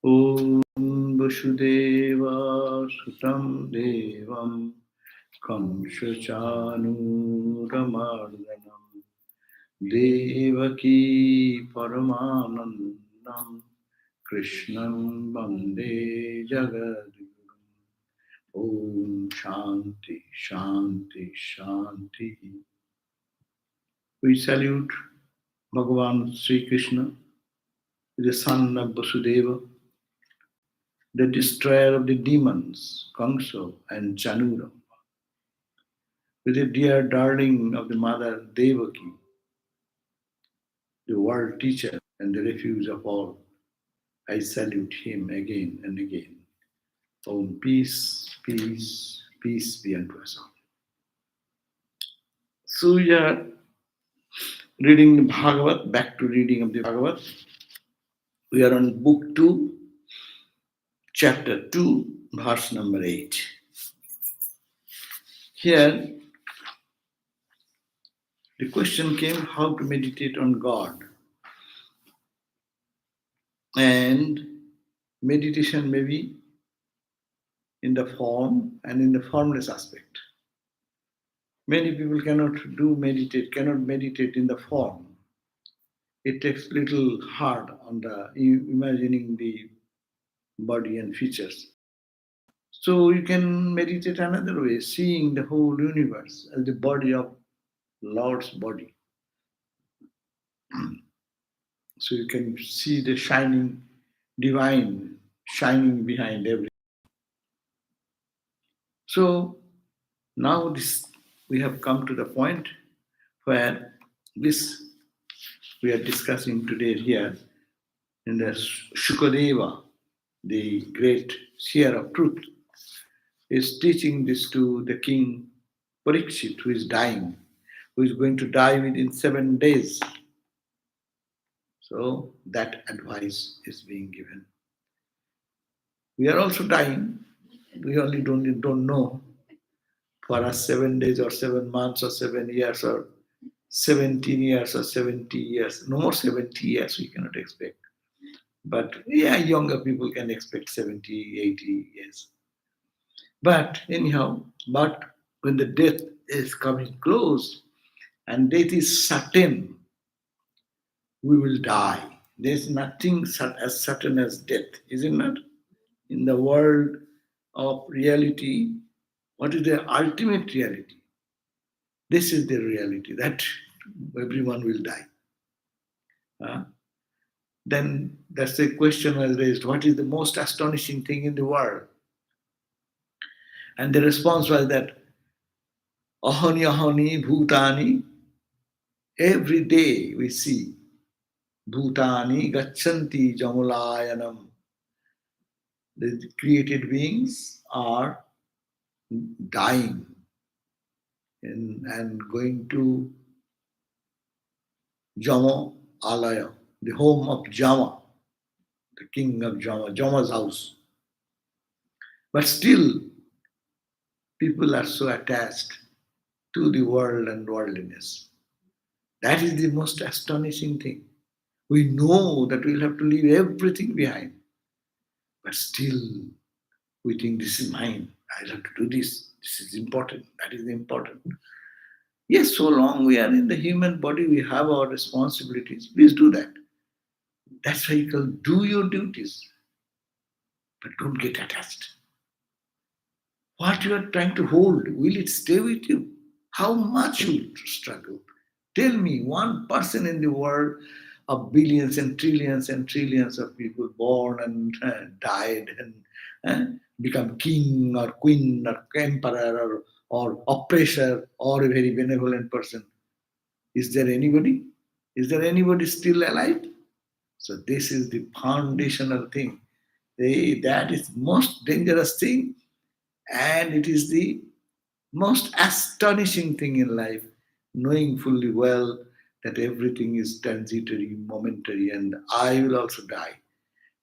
Om Vasudeva Sutam Devam Kamshachanuramardhanam Devaki Paramanandam Krishnam Vande Jagadgurum. Om Shanti Shanti Shanti. We salute Bhagavan Sri Krishna, the son of Vasudeva, the destroyer of the demons, Kamsa and Chanura, with the dear darling of the mother Devaki, the world teacher and the refuge of all. I salute him again and again. Om peace, peace, peace be unto us all. So we are reading the Bhagavat, back to reading of the Bhagavat. We are on book 2, chapter 2, verse number 8. Here, the question came how to meditate on God. And meditation may be in the form and in the formless aspect. Many people cannot meditate in the form. It takes little hard on the imagining the body and features. So you can meditate another way, seeing the whole universe as the body of Lord's body. So you can see the shining divine shining behind everything. So now we have come to the point where this we are discussing today here in the Shukadeva, the great seer of truth, is teaching this to the king Parikshit, who is dying, who is going to die within 7 days. So that advice is being given. We are also dying. We only don't know. For us, 7 days or 7 months or 7 years or 17 years or 70 years. No more 70 years we cannot expect. But yeah, younger people can expect 70, 80 years. But anyhow, when the death is coming close and death is certain, we will die. There's nothing as certain as death, is it not? In the world of reality, what is the ultimate reality? This is the reality, that everyone will die. Then that's the question was raised, what is the most astonishing thing in the world? And the response was that ahani ahani bhutani, every day we see bhutani gacchanti jamulayanam. The created beings are dying and going to Jama Alaya, the home of Jama, the king of Jama, Jama's house. But still, people are so attached to the world and worldliness. That is the most astonishing thing. We know that we'll have to leave everything behind. But still, we think this is mine. I'll have to do this. This is important. That is important. Yes, so long we are in the human body, we have our responsibilities. Please do that. That's why you call do your duties. But don't get attached. What you are trying to hold, will it stay with you? How much you struggle? Tell me one person in the world of billions and trillions of people born and died and become king or queen or emperor or oppressor or a very benevolent person. Is there anybody? Is there anybody still alive? So this is the foundational thing. That is most dangerous thing, and it is the most astonishing thing in life, knowing fully well that everything is transitory, momentary, and I will also die.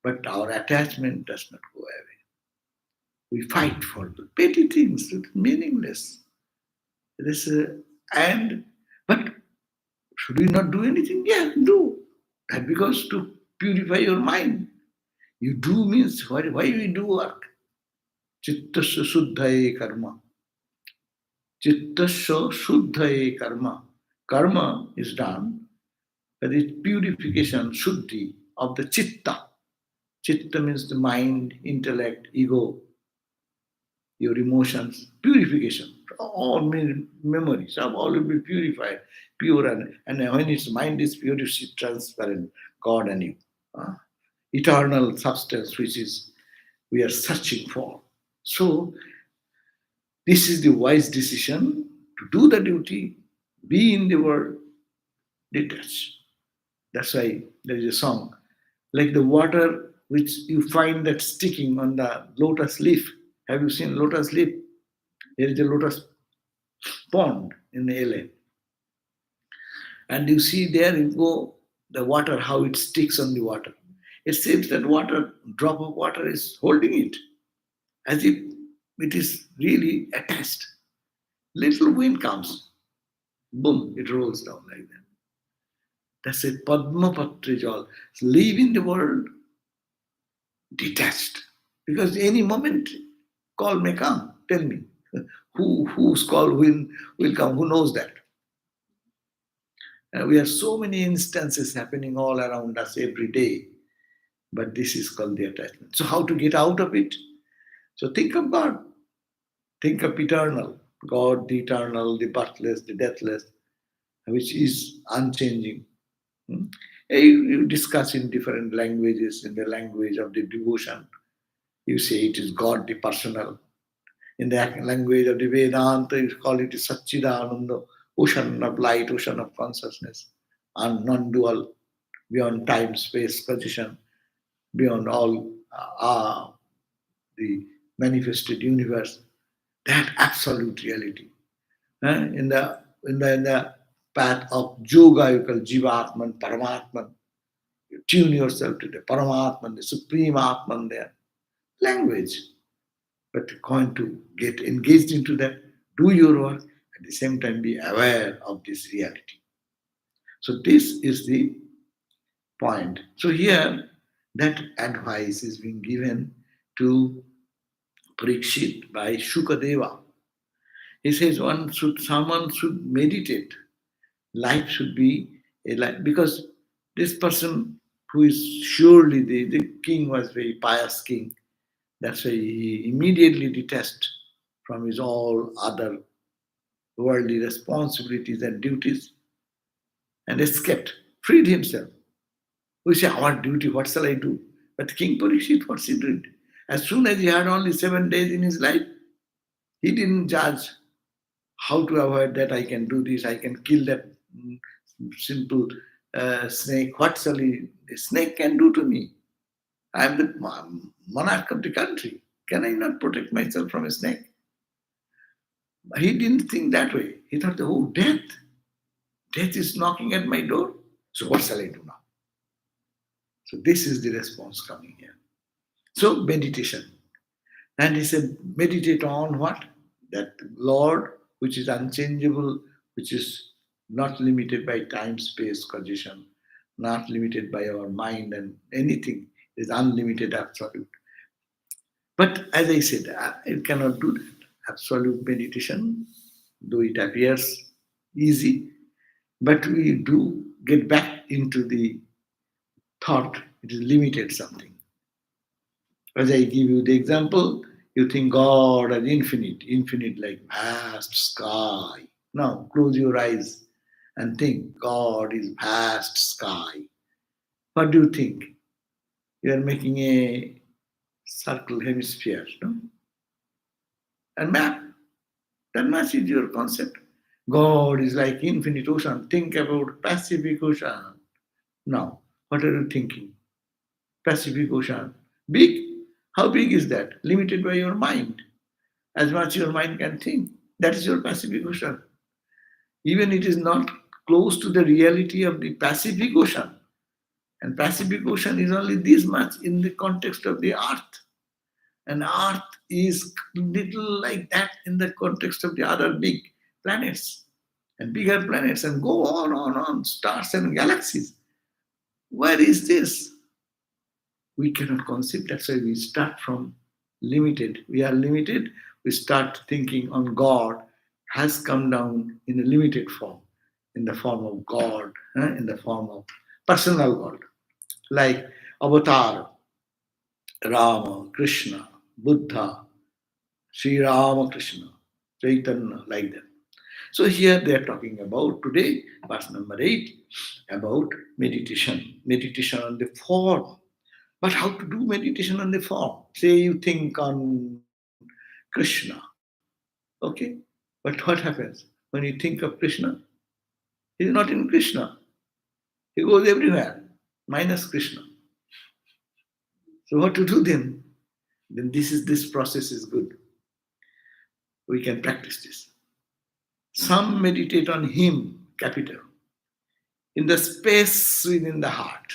But our attachment does not go away. We fight for the petty things, it's meaningless. But should we not do anything? Yeah, do. That because to purify your mind. You do means why we do work? Chittasya shuddhaye karma. Chittasya shuddhaye karma. Karma is done, but it's purification, shuddhi of the chitta. Chitta means the mind, intellect, ego, your emotions, purification. All memories have all will be purified, pure, and when its mind is pure, it's transparent, God and you. Uh, Eternal substance which is we are searching for. So this is the wise decision to do the duty, be in the world, detach. That's why there is a song, like the water which you find that sticking on the lotus leaf. Have you seen lotus leaf? There is a lotus pond in LA. And you see there you go, the water, how it sticks on the water. It seems that water, drop of water is holding it, as if it is really attached. Little wind comes, boom, it rolls down like that. That's a Padma Patrijal. Live in the world detached. Because any moment call may come. Tell me. Whose call will come? Who knows that? We have so many instances happening all around us every day. But this is called the attachment. So how to get out of it? So think of God. Think of eternal. God, the eternal, the birthless, the deathless, which is unchanging. Hmm? You discuss in different languages, in the language of the devotion. You say it is God, the personal. In the language of the Vedanta, you call it Satchidananda, ocean of light, ocean of consciousness, and non-dual, beyond time, space, position, beyond all the manifested universe. That absolute reality. In the path of yoga, you call Jivatman, Paramatman. You tune yourself to the Paramatman, the Supreme Atman there. Language. But going to get engaged into that, do your work, at the same time be aware of this reality. So this is the point. So here, that advice is being given to Parikshit by Shukadeva. He says someone should meditate. Life should be a life, because this person who is surely the king was very pious king. That's why he immediately detached from his all other worldly responsibilities and duties and escaped, freed himself. We say, our duty, what shall I do? But King Parikshit, what's he did? As soon as he had only 7 days in his life, he didn't judge how to avoid that. I can do this, I can kill that simple snake. What shall a snake can do to me? I am the monarch of the country. Can I not protect myself from a snake? He didn't think that way. He thought, oh, death. Death is knocking at my door. So what shall I do now? So this is the response coming here. So meditation. And he said, meditate on what? That Lord, which is unchangeable, which is not limited by time, space, condition, not limited by our mind and anything, is unlimited, absolute. But as I said, it cannot do that. Absolute meditation, though it appears easy, but we do get back into the thought, it is limited something. As I give you the example, you think God as infinite, infinite like vast sky. Now close your eyes and think God is vast sky. What do you think? You are making a circle hemisphere, no? And map. That much is your concept. God is like infinite ocean. Think about Pacific Ocean. Now, what are you thinking? Pacific Ocean. Big? How big is that? Limited by your mind. As much your mind can think. That is your Pacific Ocean. Even it is not close to the reality of the Pacific Ocean. And Pacific Ocean is only this much in the context of the earth. And earth is little like that in the context of the other big planets and bigger planets, and go on, stars and galaxies. Where is this? we cannot conceive. That's why we start from limited. We are limited. We start thinking on God has come down in a limited form, in the form of God, in the form of personal God, like Avatar, Rama, Krishna, Buddha, Sri Rama Krishna, Chaitanya, like that. So here they are talking about today, verse number 8, about meditation. Meditation on the form. But how to do meditation on the form? Say you think on Krishna. Okay? But what happens? When you think of Krishna, he is not in Krishna. He goes everywhere, minus Krishna. So what to do then? Then this process is good. We can practice this. Some meditate on him, capital, in the space within the heart.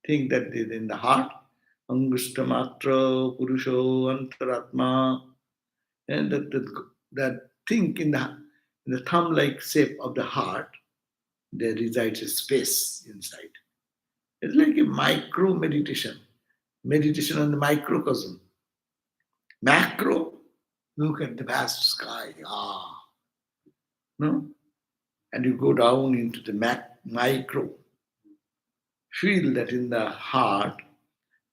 Think that in the heart, Angustamatra, Purusho, Antaratma, and that think in the thumb-like shape of the heart, there resides a space inside. It's like a micro meditation, meditation on the microcosm. Macro, look at the vast sky, no? And you go down into the micro. Feel that in the heart,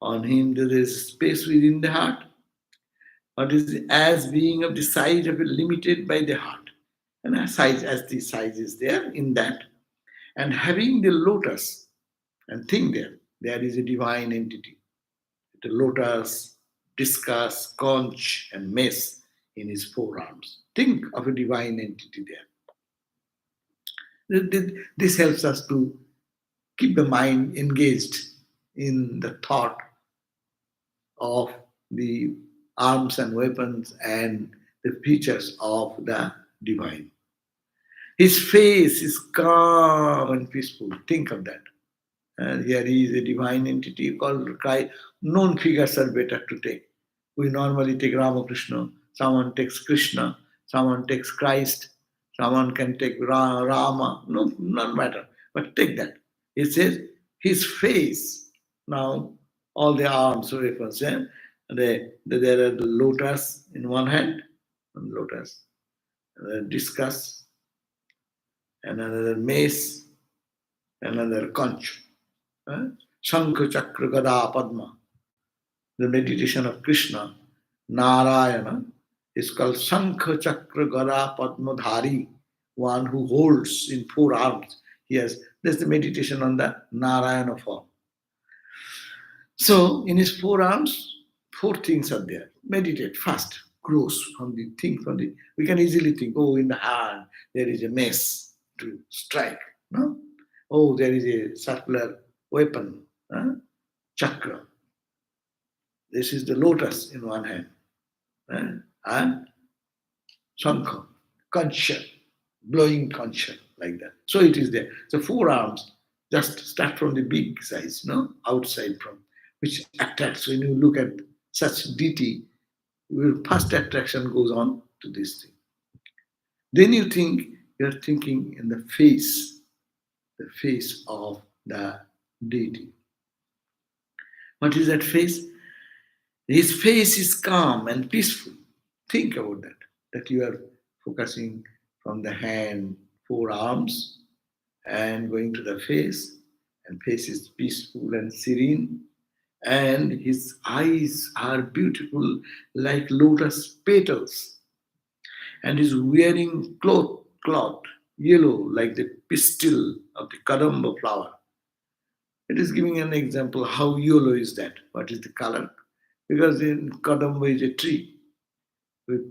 on him there is space within the heart, but is as being of the size of a limited by the heart. And as the size is there in that, and having the lotus, and think there is a divine entity. The lotus, discus, conch, and mace in his forearms. Think of a divine entity there. This helps us to keep the mind engaged in the thought of the arms and weapons and the features of the divine. His face is calm and peaceful. Think of that. And here he is a divine entity called Christ. Known figures are better to take. We normally take Ramakrishna, someone takes Krishna, someone takes Christ, someone can take Rama. No, not matter. But take that. It says his face. Now, all the arms, weapons, there are the lotus in one hand, lotus, discus, another mace, another conch. Shankha Chakra Gada Padma. The meditation of Krishna, Narayana, is called Shankha Chakra Gada Padma Dhari, one who holds in four arms. Yes, that's the meditation on the Narayana form. So, in his four arms, four things are there. Meditate fast, close from the thing from the. We can easily think, oh, in the hand there is a mace to strike. No? Oh, there is a circular weapon, chakra. This is the lotus in one hand, and shankha, concha, blowing concha, like that. So it is there. So four arms, just start from the big size, outside from, which attracts. When you look at such deity, your first attraction goes on to this thing. Then you are thinking in the face of the deity. What is that face? His face is calm and peaceful. Think about that you are focusing from the hand, four arms, and going to the face, and face is peaceful and serene, and his eyes are beautiful like lotus petals, and he's wearing cloth, yellow like the pistil of the kadamba flower. It is giving an example how yellow is that. What is the color? Because in kadamba is a tree with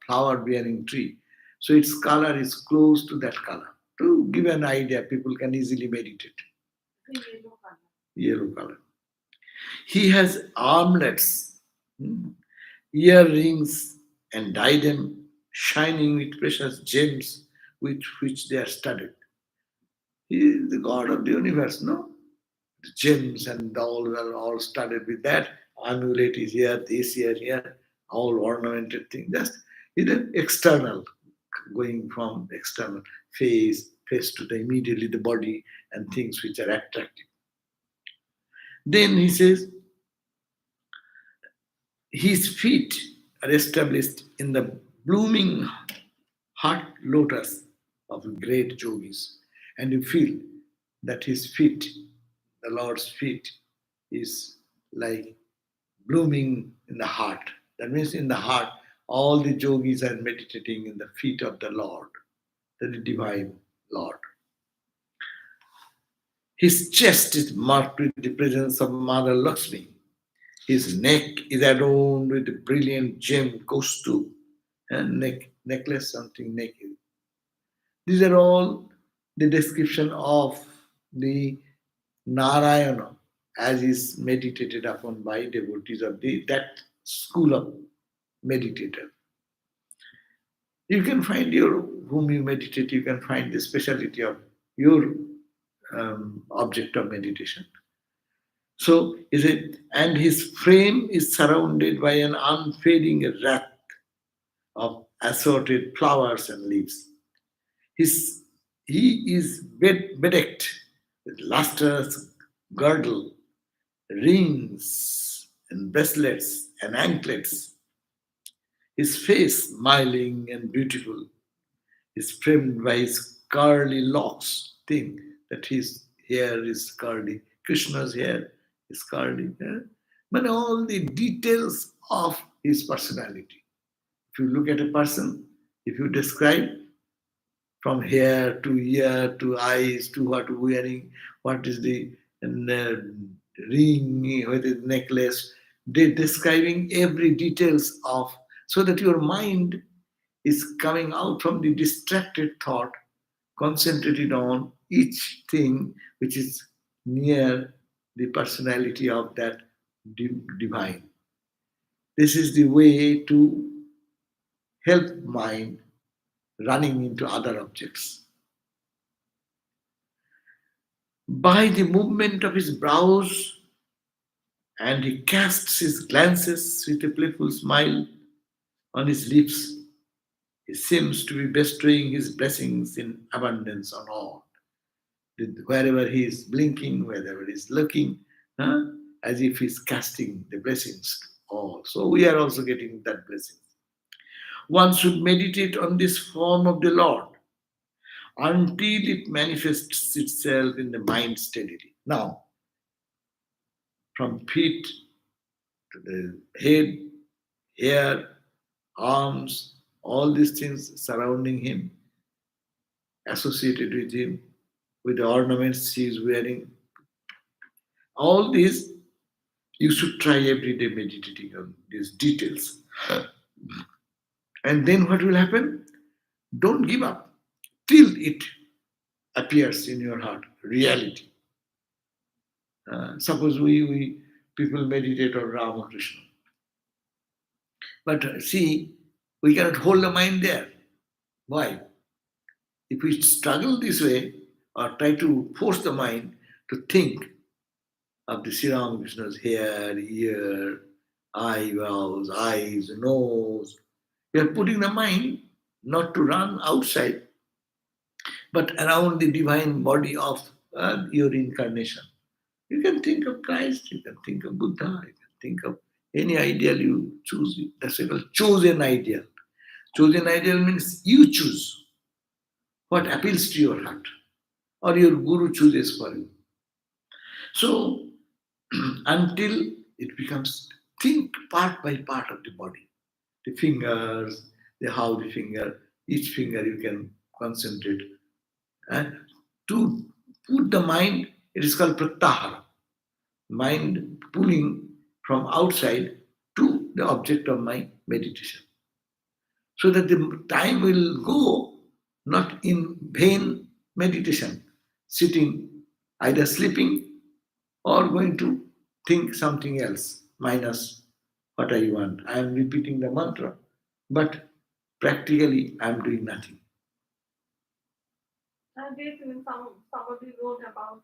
flower bearing tree. So its color is close to that color. To give an idea, people can easily meditate. Yellow color. He has armlets, earrings, and diadem shining with precious gems with which they are studded. He is the God of the universe, no? The gems and all are all studded with that. Amulet is here, this here, all ornamented thing. Just external, going from external face to the immediately the body and things which are attractive. Then he says, his feet are established in the blooming heart lotus of great yogis. And you feel that his feet, the Lord's feet, is like blooming in the heart. That means in the heart, all the yogis are meditating in the feet of the Lord, the divine Lord. His chest is marked with the presence of Mother Lakshmi. His neck is adorned with a brilliant gem kostu and necklace, something naked. These are all the description of the Narayana as is meditated upon by devotees of that school of meditator. You can find your whom you meditate, you can find the speciality of your object of meditation. So is it, and his frame is surrounded by an unfading wreath of assorted flowers and leaves. His he is bedecked with lustrous girdle, rings and bracelets and anklets. His face smiling and beautiful is framed by his curly locks. Think that his hair is curly. Krishna's hair is curly. Yeah? But all the details of his personality. If you look at a person, if you describe from hair to ear to eyes to what wearing, what is the ring, what is necklace, they describing every details of, so that your mind is coming out from the distracted thought, concentrated on each thing which is near the personality of that divine. This is the way to help mind running into other objects. By the movement of his brows, and he casts his glances with a playful smile on his lips, he seems to be bestowing his blessings in abundance on all. Wherever he is blinking, wherever he is looking, huh? As if he's casting the blessings to all. So we are also getting that blessing. One should meditate on this form of the Lord until it manifests itself in the mind steadily. Now, from feet to the head, hair, arms, all these things surrounding him, associated with him, with the ornaments he is wearing, all these you should try every day meditating on these details. And then what will happen? Don't give up till it appears in your heart, reality. Suppose we people meditate on Ramakrishna. But see, we cannot hold the mind there. Why? If we struggle this way or try to force the mind to think of the Sri Ramakrishna's hair, ear, eyebrows, eyes, nose, we are putting the mind not to run outside, but around the divine body of your incarnation. You can think of Christ, you can think of Buddha, you can think of any ideal you choose. That's why called chosen ideal. Chosen ideal means you choose what appeals to your heart, or your guru chooses for you. So until it becomes, think part by part of the body, the fingers, how the finger, each finger you can concentrate. And to put the mind, it is called pratyahara, mind pulling from outside to the object of my meditation. So that the time will go not in vain meditation, sitting, either sleeping or going to think something else, minus what I want. I am repeating the mantra, but practically I am doing nothing. And they somebody wrote about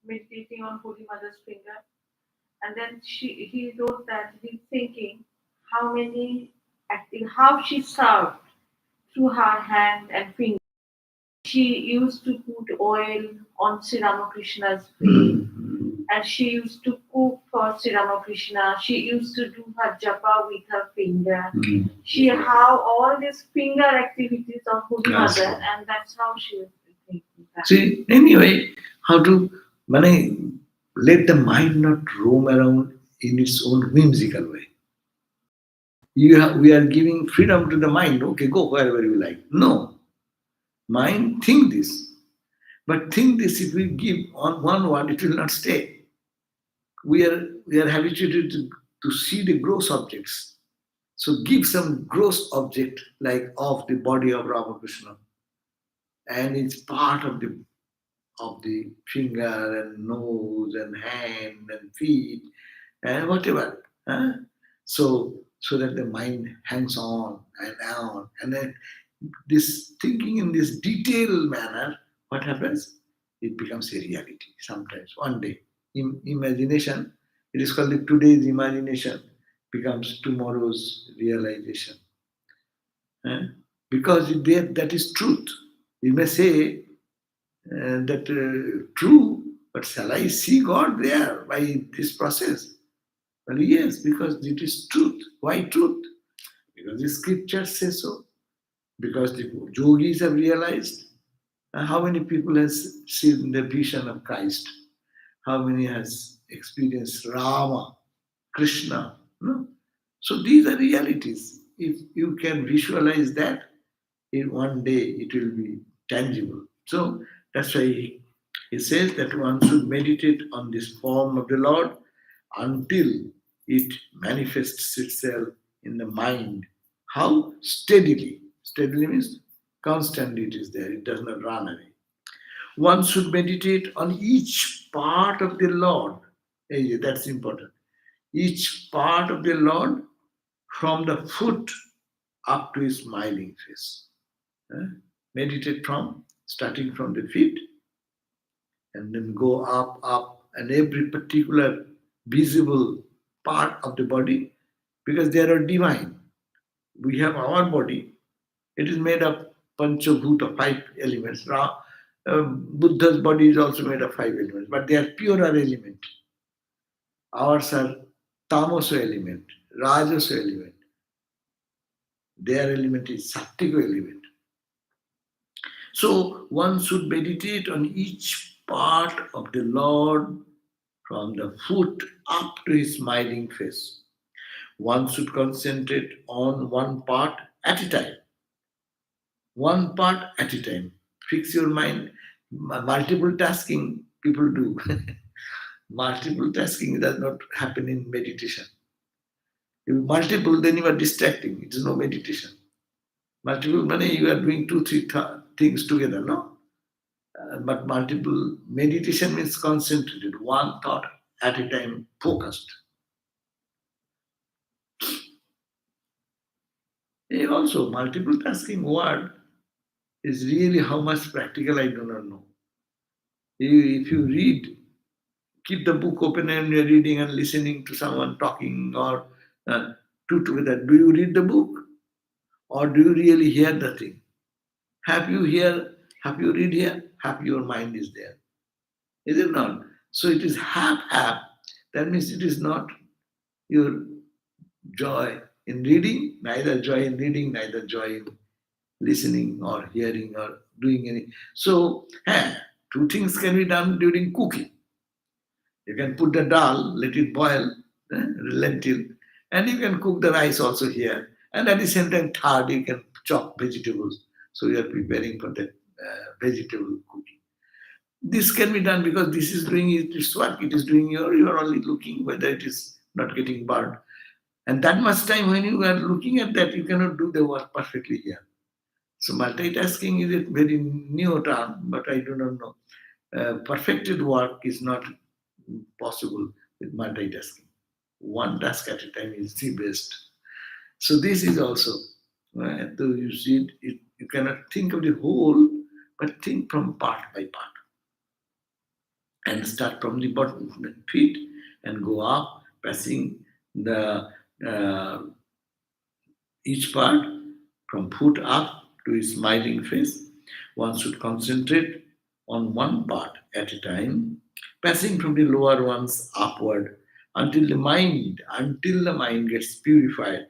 meditating on Holy Mother's finger, and then he wrote that he's thinking how many acting how she served through her hand and finger. She used to put oil on Sri Ramakrishna's face, And she used to cook for Sri Ramakrishna. She used to do her japa with her finger. She have all these finger activities of Holy Yes. Mother, and that's how she was thinking that. See, anyway, how to let the mind not roam around in its own whimsical way. We are giving freedom to the mind. Okay, go wherever you like. No, mind, think this. But think this, if we give on one word, it will not stay. We are habituated to see the gross objects. So give some gross object like of the body of Ramakrishna, and it's part of the finger and nose and hand and feet and whatever. Huh? So that the mind hangs on, and then this thinking in this detailed manner, what happens? It becomes a reality sometimes. One day, imagination, it is called the today's imagination, becomes tomorrow's realization. Huh? Because that is truth. You may say that true, but shall I see God there by this process? Well, yes, because it is truth. Why truth? Because the scripture says so. Because the yogis have realized. How many people has seen the vision of Christ? How many has experienced Rama, Krishna? No? So these are realities. If you can visualize that, in one day it will be tangible. So that's why he says that one should meditate on this form of the Lord until it manifests itself in the mind. How? Steadily. Steadily means constantly it is there, it does not run away. One should meditate on each part of the Lord. That's important. Each part of the Lord from the foot up to his smiling face. Meditate from starting from the feet and then go up, and every particular visible part of the body, because they are divine. We have our body, it is made of panchabhuta, five elements. Buddha's body is also made of five elements, but they are purer element. Ours are tamoso element, rajaso element. Their element is sattvic element. So one should meditate on each part of the Lord from the foot up to his smiling face. One should concentrate on one part at a time. One part at a time. Fix your mind. Multiple tasking people do. Multiple tasking does not happen in meditation. If multiple, then you are distracting. It is no meditation. Multiple money, you are doing two, three things together, no? But multiple meditation means concentrated, one thought at a time, focused. And also, multiple tasking word is really how much practical I do not know. If you read, keep the book open and you're reading and listening to someone talking or two together. Do you read the book or do you really hear the thing? Have you read here? Have your mind is there? Is it not? So it is half. That means it is not your joy in reading, neither joy in reading, neither joy in listening or hearing or doing any. So, two things can be done during cooking. You can put the dal, let it boil, lentil, and you can cook the rice also here. And at the same time, third, you can chop vegetables. So you are preparing for the vegetable cooking. This can be done because this is doing its work. It is doing you are only looking whether it is not getting burned. And that much time when you are looking at that, you cannot do the work perfectly here. So multitasking is a very new term, but I do not know. Perfected work is not possible with multitasking. One task at a time is the best. So this is also, though you see you cannot think of the whole, but think from part by part. And start from the bottom feet and go up, passing the each part from foot up to his smiling face. One should concentrate on one part at a time, passing from the lower ones upward until the mind gets purified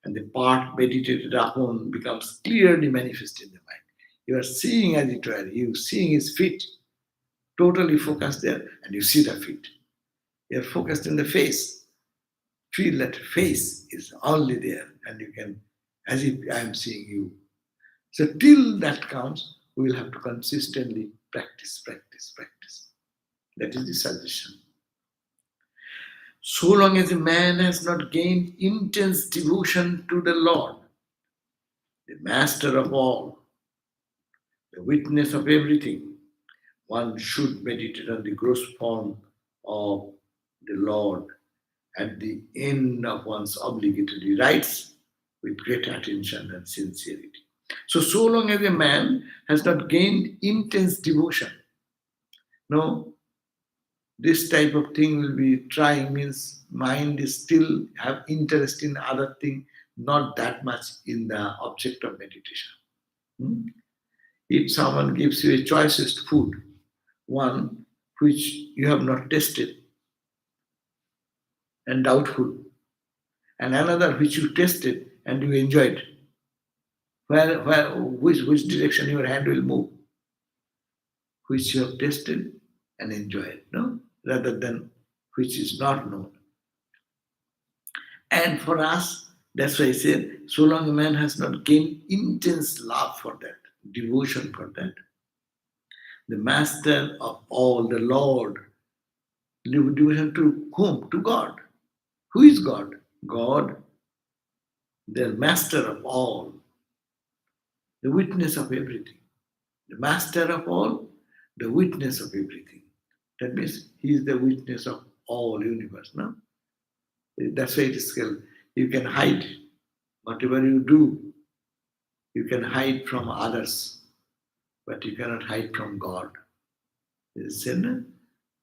and the part meditated upon becomes clearly manifest in the mind. You are seeing as it were, you seeing his feet, totally focused there, and you see the feet. You are focused in the face. Feel that face is only there, and you can, as if I am seeing you. So till that comes, we will have to consistently practice, practice, practice. That is the suggestion. So long as a man has not gained intense devotion to the Lord, the master of all, the witness of everything, one should meditate on the gross form of the Lord at the end of one's obligatory rites with great attention and sincerity. So long as a man has not gained intense devotion, no, this type of thing will be trying, means mind is still have interest in other thing, not that much in the object of meditation. Hmm? If someone gives you a choicest food, one which you have not tasted and doubtful, and another which you tasted and you enjoyed, which direction your hand will move? Which you have tasted and enjoyed, no? Rather than which is not known. And for us, that's why I said, so long a man has not gained intense love for that, devotion for that, the master of all, the Lord, devotion to whom? To God. Who is God? God, the master of all, the witness of everything. The master of all, the witness of everything. That means he is the witness of all universe. No? That's why it is called. You can hide whatever you do. You can hide from others, but you cannot hide from God. It is said, no?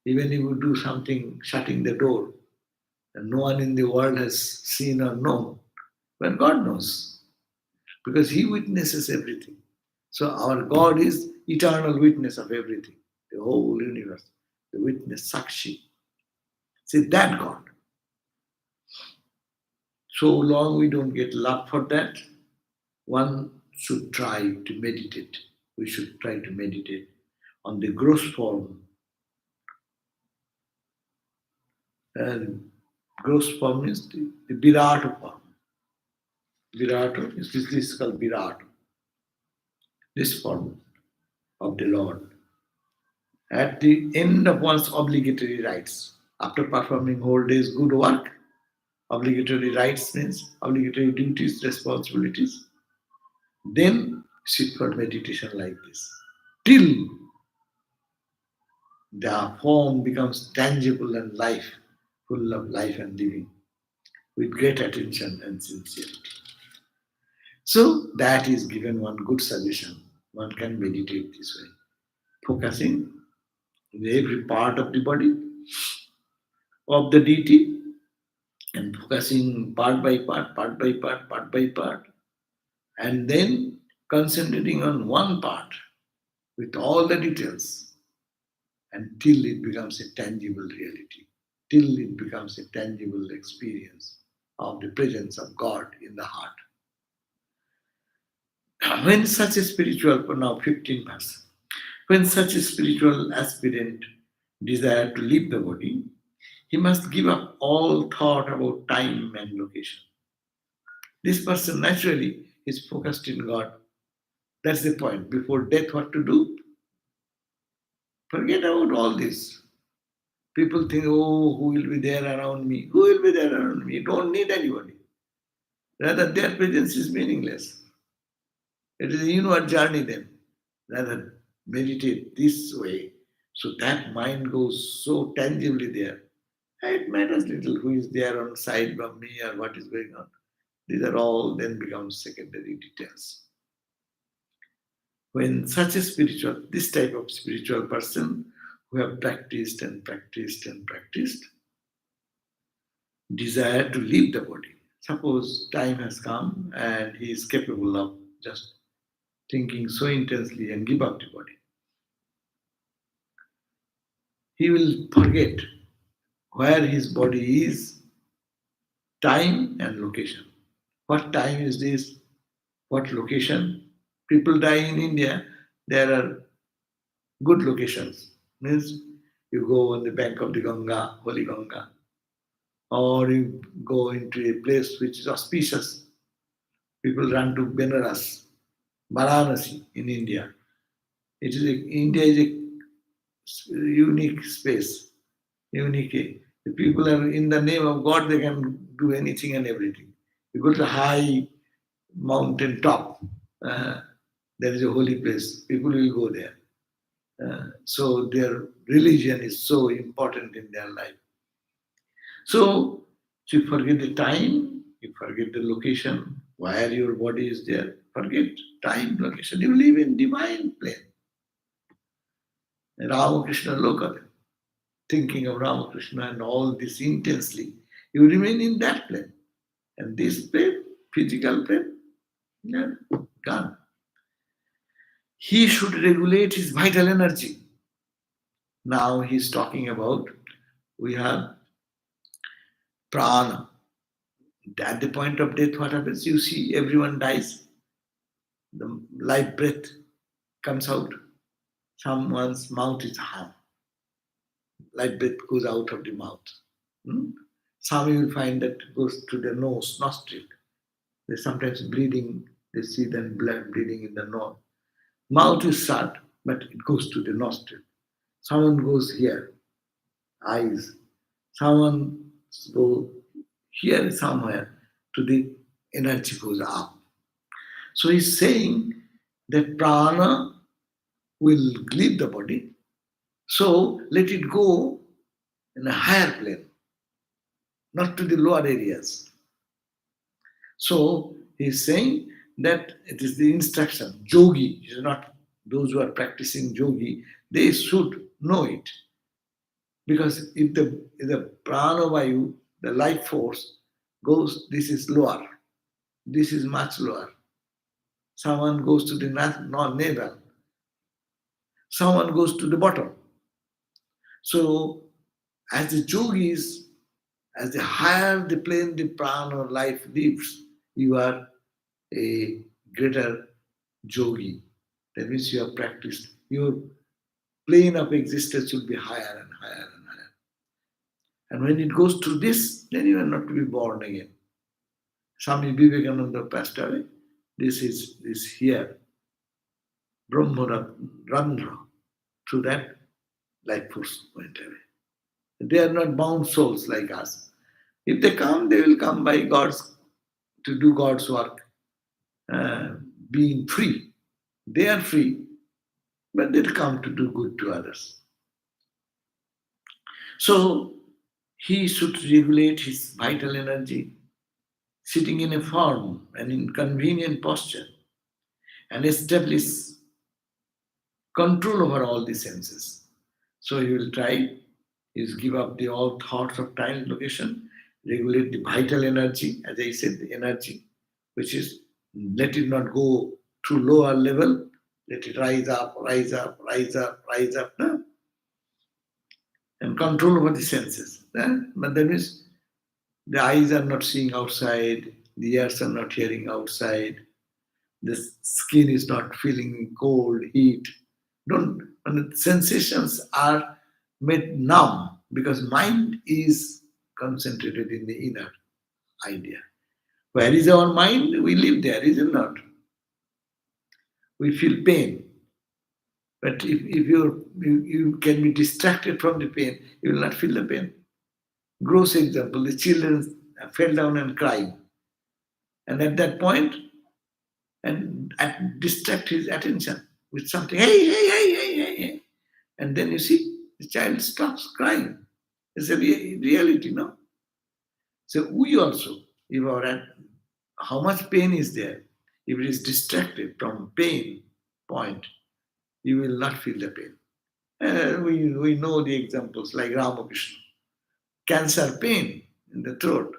Even if you do something, shutting the door, and no one in the world has seen or known, but God knows, because He witnesses everything. So our God is eternal witness of everything, the whole universe, the witness, Sakshi. See, that God. So long we don't get love for that, one should try to meditate. We should try to meditate on the gross form. And gross form is the Virata form. Virata is this is called Virata, this form of the Lord. At the end of one's obligatory rites, after performing whole day's good work, obligatory rites means obligatory duties, responsibilities, then sit for meditation like this. Till the form becomes tangible and life, full of life and living, with great attention and sincerity. So that is given one good suggestion. One can meditate this way, focusing on every part of the body of the deity and focusing part by part, part by part, part by part, and then concentrating on one part with all the details until it becomes a tangible reality, till it becomes a tangible experience of the presence of God in the heart. When such a spiritual, now 15 verse, when such a spiritual aspirant desire to leave the body, he must give up all thought about time and location. This person naturally is focused in God. That's the point. Before death, what to do? Forget about all this. People think, oh, who will be there around me? Who will be there around me? You don't need anybody. Rather, their presence is meaningless. It is an inward journey then. Rather, meditate this way so that mind goes so tangibly there. It matters little who is there on side of me or what is going on. These are all then become secondary details. When such a spiritual, this type of spiritual person who have practiced and practiced and practiced, desire to leave the body. Suppose time has come and he is capable of just thinking so intensely and give up the body. he will forget where his body is, time and location. What time is this? What location? People die in India. There are good locations. Means you go on the bank of the Ganga, Holy Ganga, or you go into a place which is auspicious. People run to Benares, Varanasi in India. India is a unique space, unique. The people are in the name of God. They can do anything and everything. You go to high mountain top. Uh, there is a holy place. People will go there. So their religion is so important in their life. So you forget the time, you forget the location, where your body is there. Forget time, location. You live in divine plane. Ramakrishna Lokale, thinking of Ramakrishna and all this intensely. You remain in that plane. And this plane, physical plane, yeah, gone. He should regulate his vital energy. Now he's talking about we have prana. At the point of death, what happens? You see, everyone dies. The life breath comes out. Someone's mouth is harmed. Life breath goes out of the mouth. Hmm? Some you will find that goes to the nose, nostril. There's sometimes bleeding. They see then blood bleeding in the nose. Mouth is shut, but it goes to the nostril. Someone goes here, eyes. Someone goes here somewhere to the energy goes up. So he's saying that prana will leave the body. So let it go in a higher plane, not to the lower areas. So he's saying that it is the instruction. Yogi, is not those who are practicing yogi, they should know it. Because if the prana vayu, the life force, goes, this is lower, this is much lower. Someone goes to the navel, someone goes to the bottom. So as the yogis, as the higher the plane the prana or life lives, you are a greater yogi. That means you have practiced. Your plane of existence will be higher and higher and higher. And when it goes to this, then you are not to be born again. Swami Vivekananda passed away. This is here. Brahma Randra. Through that, life force went away. They are not bound souls like us. If they come, they will come by God's to do God's work, being free. They are free, but they'll come to do good to others. So he should regulate his vital energy, sitting in a firm and in convenient posture, and establish control over all the senses. So he will try is give up the all thoughts of time and location, regulate the vital energy, as I said, the energy, which is let it not go to lower level, let it rise up, rise up, rise up, rise up, no? And control over the senses. But that means the eyes are not seeing outside, the ears are not hearing outside, the skin is not feeling cold, heat. Don't, and the sensations are made numb because mind is concentrated in the inner idea. Where is our mind? We live there, is it not? We feel pain. But if you can be distracted from the pain, you will not feel the pain. Gross example, the children fell down and cried. And at that point, and distract his attention with something, hey, hey, hey, hey, hey, hey. And then you see, the child stops crying. It's a reality, no? So we also, if how much pain is there, if it is distracted from pain point, you will not feel the pain. We know the examples like Ramakrishna. Cancer pain in the throat,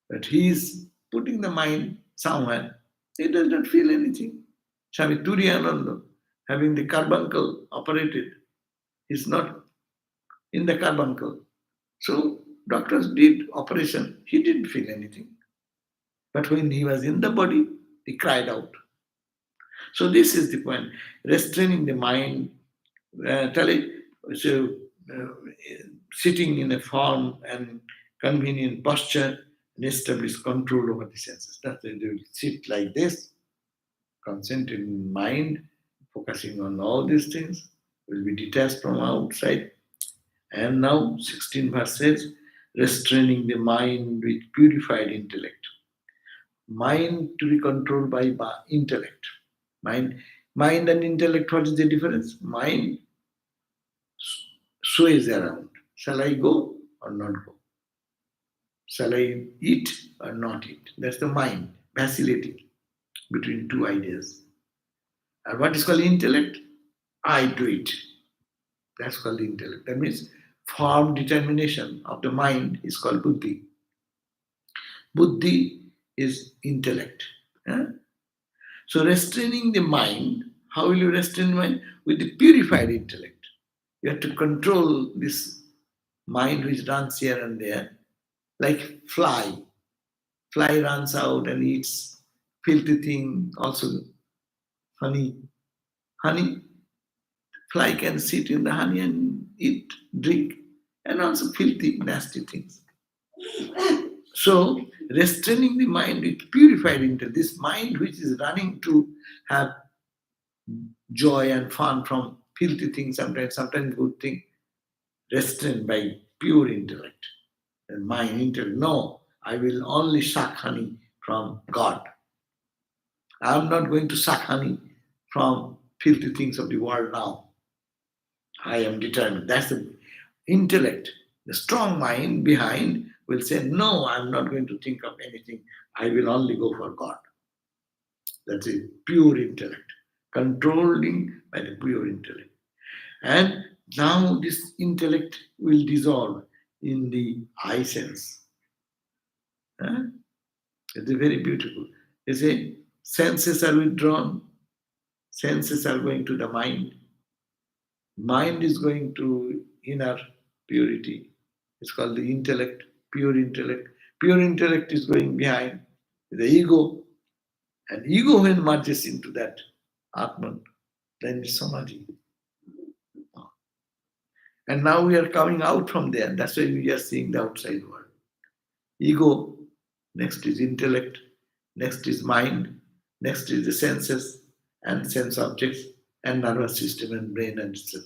but he is putting the mind somewhere. He does not feel anything. Swami Turiyananda, having the carbuncle operated, he's not in the carbuncle. So doctors did operation. He didn't feel anything. But when he was in the body, he cried out. So this is the point. Restraining the mind, so, uh, sitting in a firm and convenient posture and establish control over the senses. That's why they will sit like this, concentrating mind, focusing on all these things, will be detached from outside. And now 16 verse says, restraining the mind with purified intellect. Mind to be controlled by intellect. Mind and intellect, what is the difference? Mind sways around. Shall I go or not go? Shall I eat or not eat? That's the mind vacillating between two ideas. And what is called intellect? I do it. That's called intellect. That means form determination of the mind is called buddhi. Buddhi is intellect. Yeah? So restraining the mind, how will you restrain the mind? With the purified intellect. You have to control this mind which runs here and there, like fly. Fly runs out and eats filthy thing, also honey. Honey, fly can sit in the honey and eat, drink, and also filthy, nasty things. So, restraining the mind with purified intellect, this mind which is running to have joy and fun from filthy things, sometimes good thing, restrained by pure intellect. And mind, intellect, no, I will only suck honey from God. I am not going to suck honey from filthy things of the world now. I am determined. That's the intellect. The strong mind behind will say, no, I'm not going to think of anything. I will only go for God. That's a pure intellect, controlling by the pure intellect. And now this intellect will dissolve in the eye sense. Huh? It's very beautiful. They say senses are withdrawn, senses are going to the mind, mind is going to inner purity. It's called the intellect, pure intellect. Pure intellect is going behind the ego, and ego when merges into that Atman, then it's samadhi. And now we are coming out from there. That's why we are seeing the outside world. Ego, next is intellect, next is mind, next is the senses and sense objects and nervous system and brain and etc.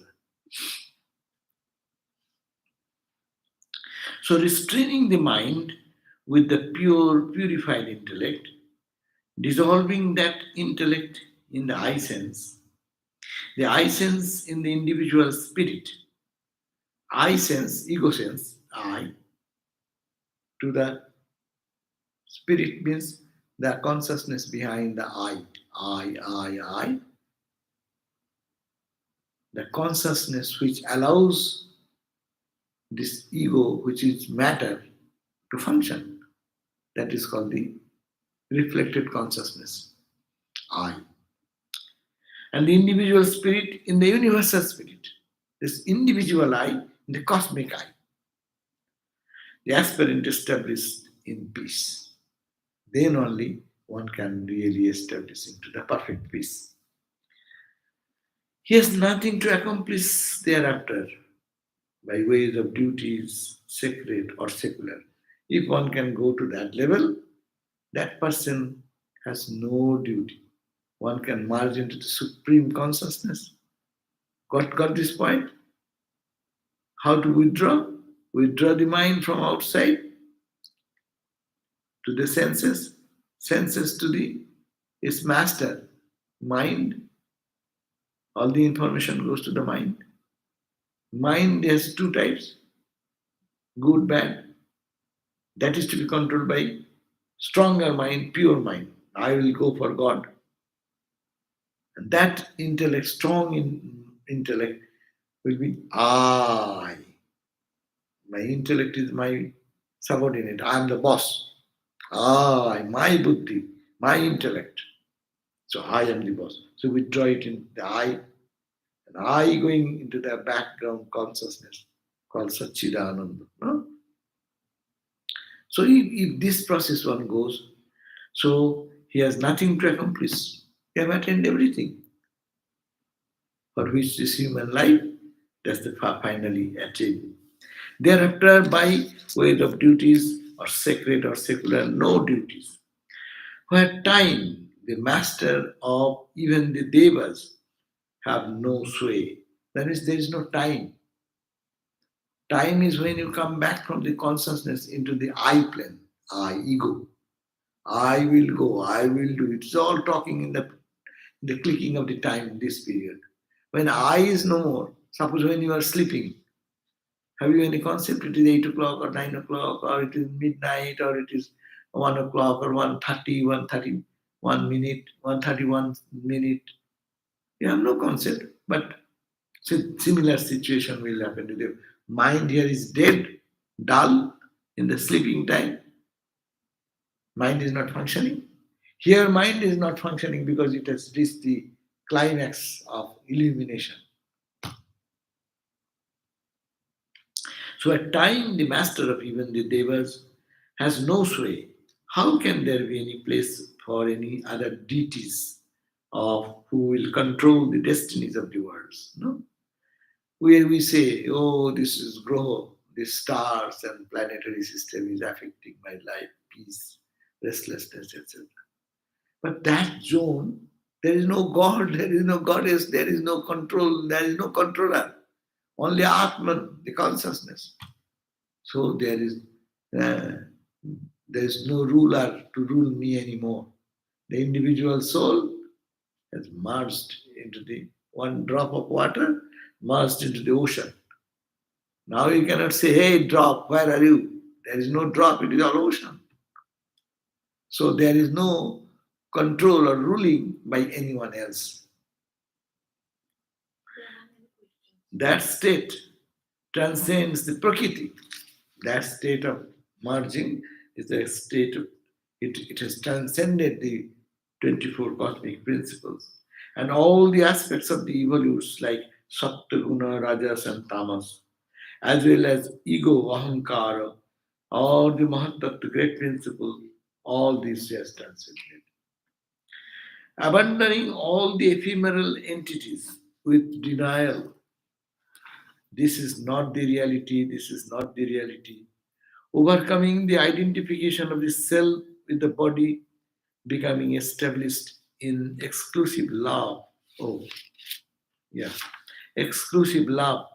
So restraining the mind with the pure, purified intellect, dissolving that intellect in the I sense, the I sense in the individual spirit, I sense, ego sense, I, to the spirit means the consciousness behind the I, the consciousness which allows this ego, which is matter, to function. That is called the reflected consciousness, I. And the individual spirit in the universal spirit, this individual I in the cosmic I, the aspirant established in peace. Then only one can really establish into the perfect peace. He has nothing to accomplish thereafter by ways of duties, sacred or secular. If one can go to that level, that person has no duty. One can merge into the supreme consciousness. Got this point? How to withdraw? Withdraw the mind from outside to the senses, senses to the its master, mind. All the information goes to the mind. Mind has two types, good, bad. That is to be controlled by stronger mind, pure mind. I will go for God. And that intellect, strong intellect, will be I. My intellect is my subordinate. I am the boss. I, my buddhi, my intellect. So I am the boss. So withdraw it in the I, and I going into the background consciousness called Satchidananda. No? So if this process one goes, so he has nothing to accomplish. He have attained everything for which this human life, that's the finally achieved. Thereafter, by way of duties or sacred or secular, no duties. Where time, the master of even the devas, have no sway. That means there is no time. Time is when you come back from the consciousness into the I plane, I, ego. I will go, I will do. It's all talking in the clicking of the time in this period. When I is no more, suppose when you are sleeping, have you any concept? It is 8 o'clock or 9 o'clock or it is midnight or it is 1 o'clock or 1:30, 1:31 minute, 1:31 minute. You have no concept. But similar situation will happen to them. Mind here is dead, dull in the sleeping time. Mind is not functioning. Here, mind is not functioning because it has reached the climax of illumination. So, at time, the master of even the devas has no sway. How can there be any place for any other deities of who will control the destinies of the worlds? No? Where we say, oh, this is grow, the stars and planetary system is affecting my life, peace, restlessness, etc. But that zone, there is no God, there is no goddess, there is no control, there is no controller. Only Atman, the consciousness. So uh, there is no ruler to rule me anymore. The individual soul has merged into the one drop of water, merged into the ocean. Now you cannot say, hey, drop, where are you? There is no drop, it is all ocean. So there is no control or ruling by anyone else. That state transcends the Prakriti. That state of merging is the state of it has transcended the 24 cosmic principles and all the aspects of the evolutes like Sattva, Guna, Rajas, and Tamas, as well as ego, Ahankara, all the Mahatattva, great principles, all these has transcended. Abandoning all the ephemeral entities with denial. This is not the reality, this is not the reality. Overcoming the identification of the self with the body, becoming established in exclusive love. Oh, yeah. Exclusive love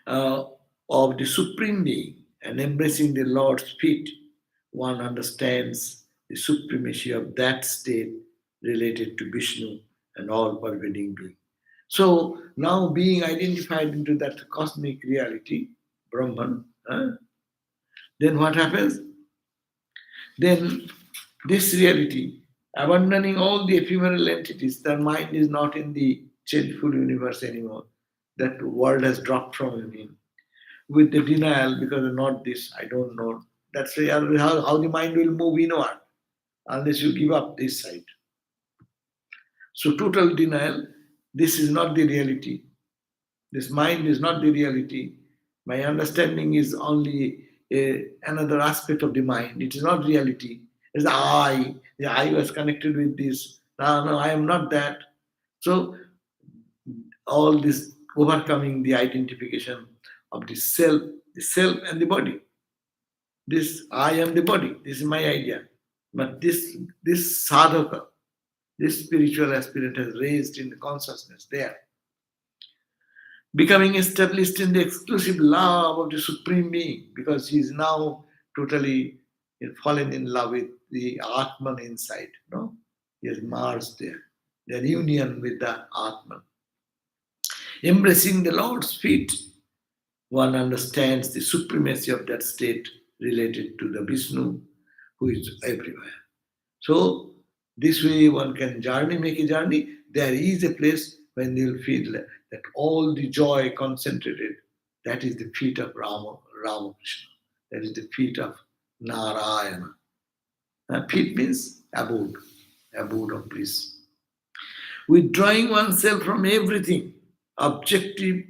uh, of the Supreme Being and embracing the Lord's feet, one understands the supremacy of that state related to Vishnu and all pervading being. So now being identified into that cosmic reality, Brahman, then what happens? Then this reality, abandoning all the ephemeral entities, their mind is not in the changeful universe anymore. That world has dropped from him. With the denial, because not this, I don't know. That's how the mind will move inward, unless you give up this side. So total denial, this is not the reality. This mind is not the reality. My understanding is only another aspect of the mind. It is not reality. It's the I. The I was connected with this. No, I am not that. So all this overcoming the identification of the self and the body. This I am the body. This is my idea. But this sadhaka, this spiritual aspirant has raised in the consciousness there, becoming established in the exclusive love of the Supreme Being, because he is now totally fallen in love with the Atman inside. No, he has merged there. Their union with the Atman. Embracing the Lord's feet, one understands the supremacy of that state related to the Vishnu, who is everywhere. So this way one can make a journey. There is a place when you'll feel that all the joy concentrated, that is the feet of Ramakrishna. That is the feet of Narayana. And feet means abode of bliss. Withdrawing oneself from everything, objective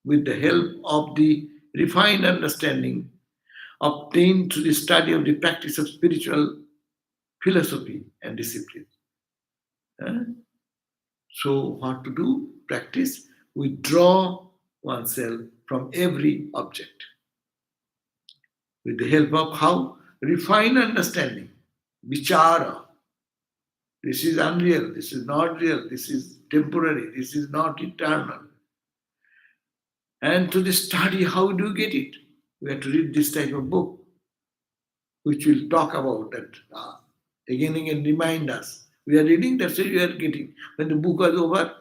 with the help of the refined understanding obtained through the study of the practice of spiritual philosophy and discipline. Huh? So, what to do? Practice. Withdraw oneself from every object with the help of how? Refined understanding. Vichara. This is unreal. This is not real. This is temporary. This is not eternal. And to the study, how do you get it? We have to read this type of book, which will talk about that again and again, remind us. We are reading, that's why we are getting. When the book was over,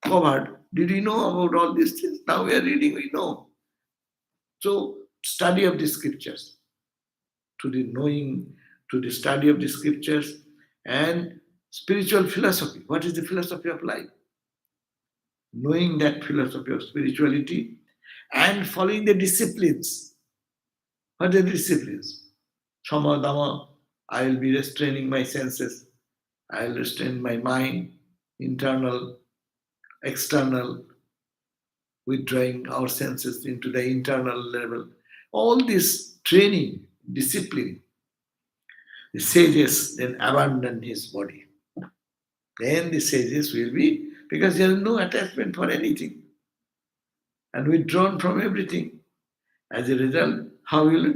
covered, did we know about all these things? Now we are reading, we know. So, study of the scriptures, to the knowing, to the study of the scriptures, and spiritual philosophy. What is the philosophy of life? Knowing that philosophy of spirituality and following the disciplines. What are the disciplines? Shama Dhamma, I will be restraining my senses. I will restrain my mind, internal, external, withdrawing our senses into the internal level. All this training, discipline, the sages then abandon his body. Then the sages will be, because there is no attachment for anything, and withdrawn from everything. As a result, how will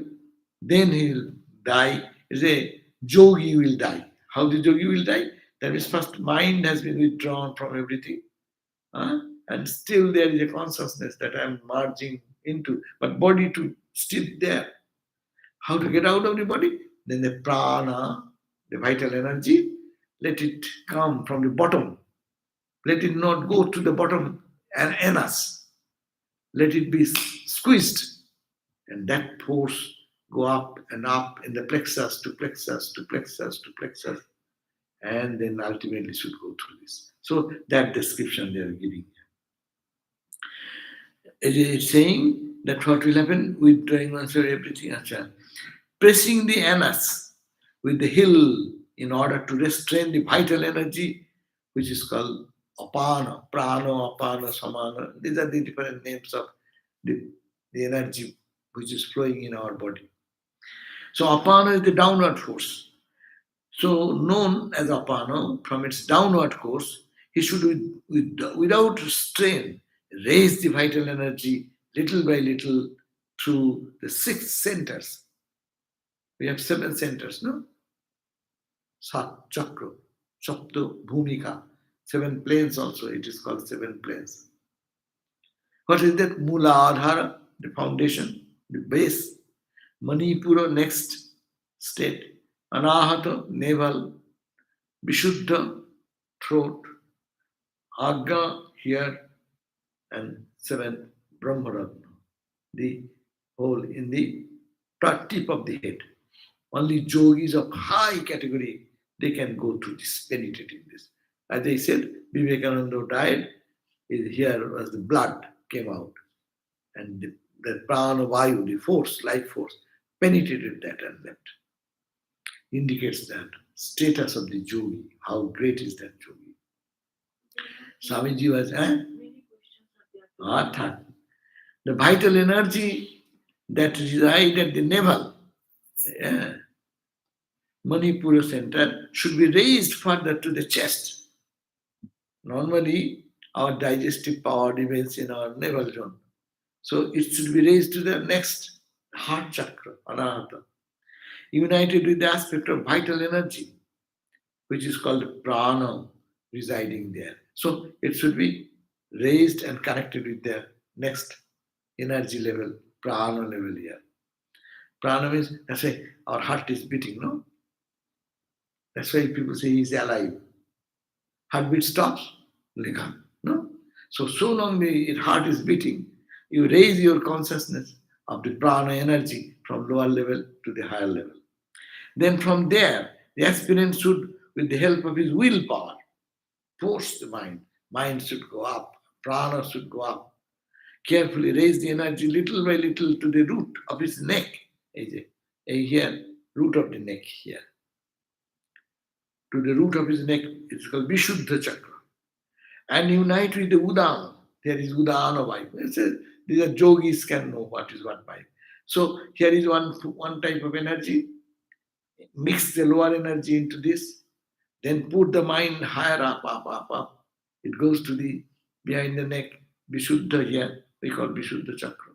then he will die? Is a yogi will die. How the yogi will die? That is, first mind has been withdrawn from everything, and still there is a consciousness that I am merging into, but body to still there. How to get out of the body? Then the prana, the vital energy, let it come from the bottom. Let it not go to the bottom and anus. Let it be squeezed. And that force go up and up in the plexus to plexus to plexus to plexus, and then ultimately should go through this. So that description they are giving. It is saying that what will happen with drawing oneself everything, pressing the anus with the heel in order to restrain the vital energy, which is called apana, prana, apana, samana. These are the different names of the energy which is flowing in our body. So apana is the downward force. So known as apana, from its downward course, he should, without strain, raise the vital energy little by little through the 6 centers. We have 7 centers, no? Sat, Chakra, Sapta, Bhumika, 7 planes also, it is called 7 planes. What is that? Mula Adhara, the foundation, the base. Manipura, next state. Anahata, navel. Vishuddha, throat. Agga, here. And 7, Brahmaratna, the hole in the tip of the head. Only yogis of high category, they can go through this, penetrating this. As I said, Vivekananda died, here was the blood came out. And the prana vayu, the force, life force, penetrated that and left. Indicates that status of the yogi, how great is that yogi. Swamiji was, the vital energy that resides at the navel, Manipura center, should be raised further to the chest. Normally, our digestive power remains in our navel zone. So it should be raised to the next heart chakra, anahata, united with the aspect of vital energy, which is called prana, residing there. So it should be raised and connected with the next energy level, prana level here. Prana means, that's why our heart is beating, no? That's why people say he's alive. Heartbeat stops, no? So long the heart is beating, you raise your consciousness of the prana energy from lower level to the higher level. Then from there, the aspirant should, with the help of his willpower, force the mind. Mind should go up, prana should go up. Carefully raise the energy little by little to the root of his neck. Here, root of the neck here. To the root of his neck, it's called Vishuddha Chakra. And unite with the Udana. There is Udana vibe. These are yogis can know what is what by. So here is one type of energy. Mix the lower energy into this, then put the mind higher up. It goes to the behind the neck, Vishuddha here, we call Vishuddha Chakra.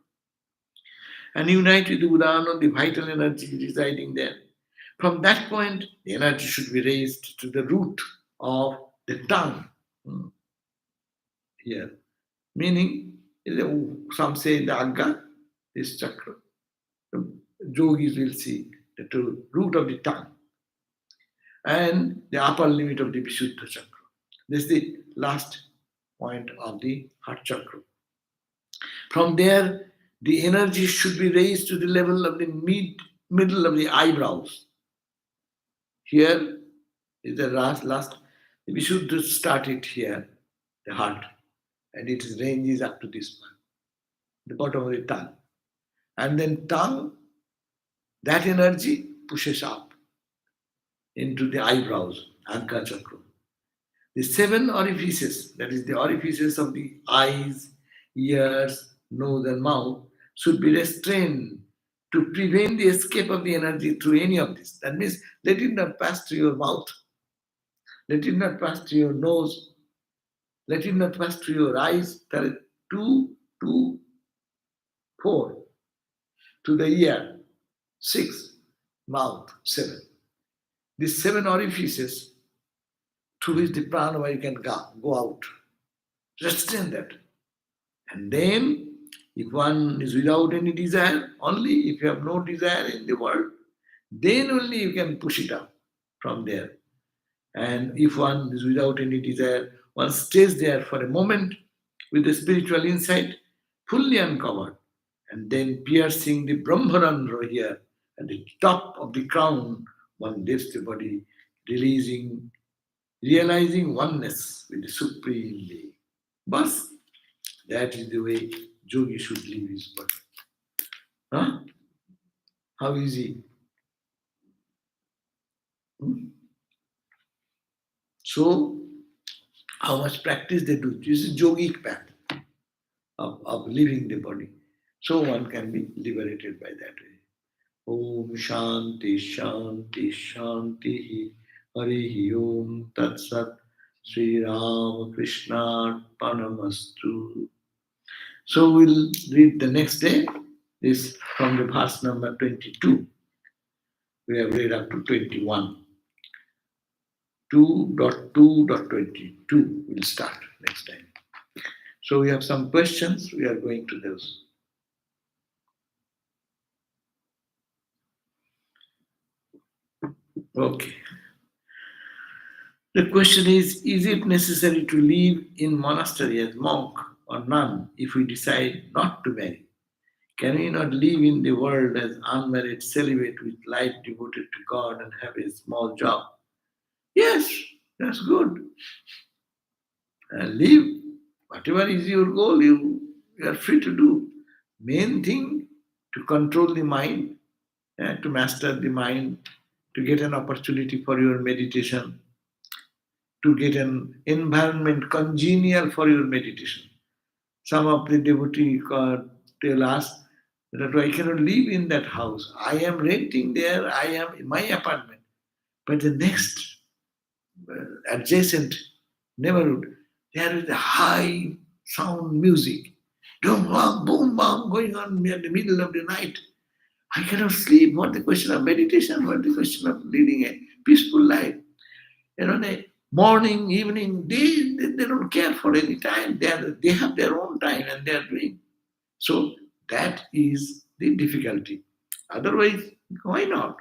And unite with the Udana, the vital energy residing there. From that point, the energy should be raised to the root of the tongue. Here. Meaning, some say the Agga, this chakra. The yogis will see the root of the tongue and the upper limit of the Vishuddha Chakra. This is the last point of the heart chakra. From there, the energy should be raised to the level of the middle of the eyebrows. Here is the last. We should start it here, the heart, and its range is up to this one, the bottom of the tongue. And then tongue, that energy pushes up into the eyebrows, Agga Chakra. The 7 orifices, that is the orifices of the eyes, ears, nose and mouth, should be restrained to prevent the escape of the energy through any of this. That means let it not pass through your mouth, let it not pass through your nose, let it not pass through your eyes. That is 2, 2, 4. To the ear, 6. Mouth, 7. These 7 orifices through which the pranavaya can go out. Restrain that. And then, if one is without any desire, only if you have no desire in the world, then only you can push it up from there. And if one is without any desire, one stays there for a moment with the spiritual insight fully uncovered, and then piercing the Brahmarandra here at the top of the crown, one lifts the body, realizing oneness with the Supreme Being. But that is the way yogi should live his body. Huh? How easy? So, how much practice they do? This is yogic path of living the body. So one can be liberated by that way. Om Shanti Shanti Shanti Harihi Om Tat Sat Sri Ram Krishna Panamastu. So we'll read the next day. This from the verse number 22. We have read up to 21. 2.2.22 will start next time. So we have some questions. We are going to those. Okay. The question is it necessary to live in monastery as monk or nun if we decide not to marry? Can we not live in the world as unmarried celibate with life devoted to God and have a small job? Yes, that's good. Live. Whatever is your goal, you are free to do. Main thing, to control the mind, to master the mind, to get an opportunity for your meditation, to get an environment congenial for your meditation. Some of the devotees tell us that I cannot live in that house. I am renting there, I am in my apartment. But the next adjacent neighborhood, there is a high sound music. Boom, bam, boom, bam, going on in the middle of the night. I cannot sleep. What the question of meditation? What the question of leading a peaceful life? Morning, evening, they don't care for any time. They have their own time and they are doing. So that is the difficulty. Otherwise, why not?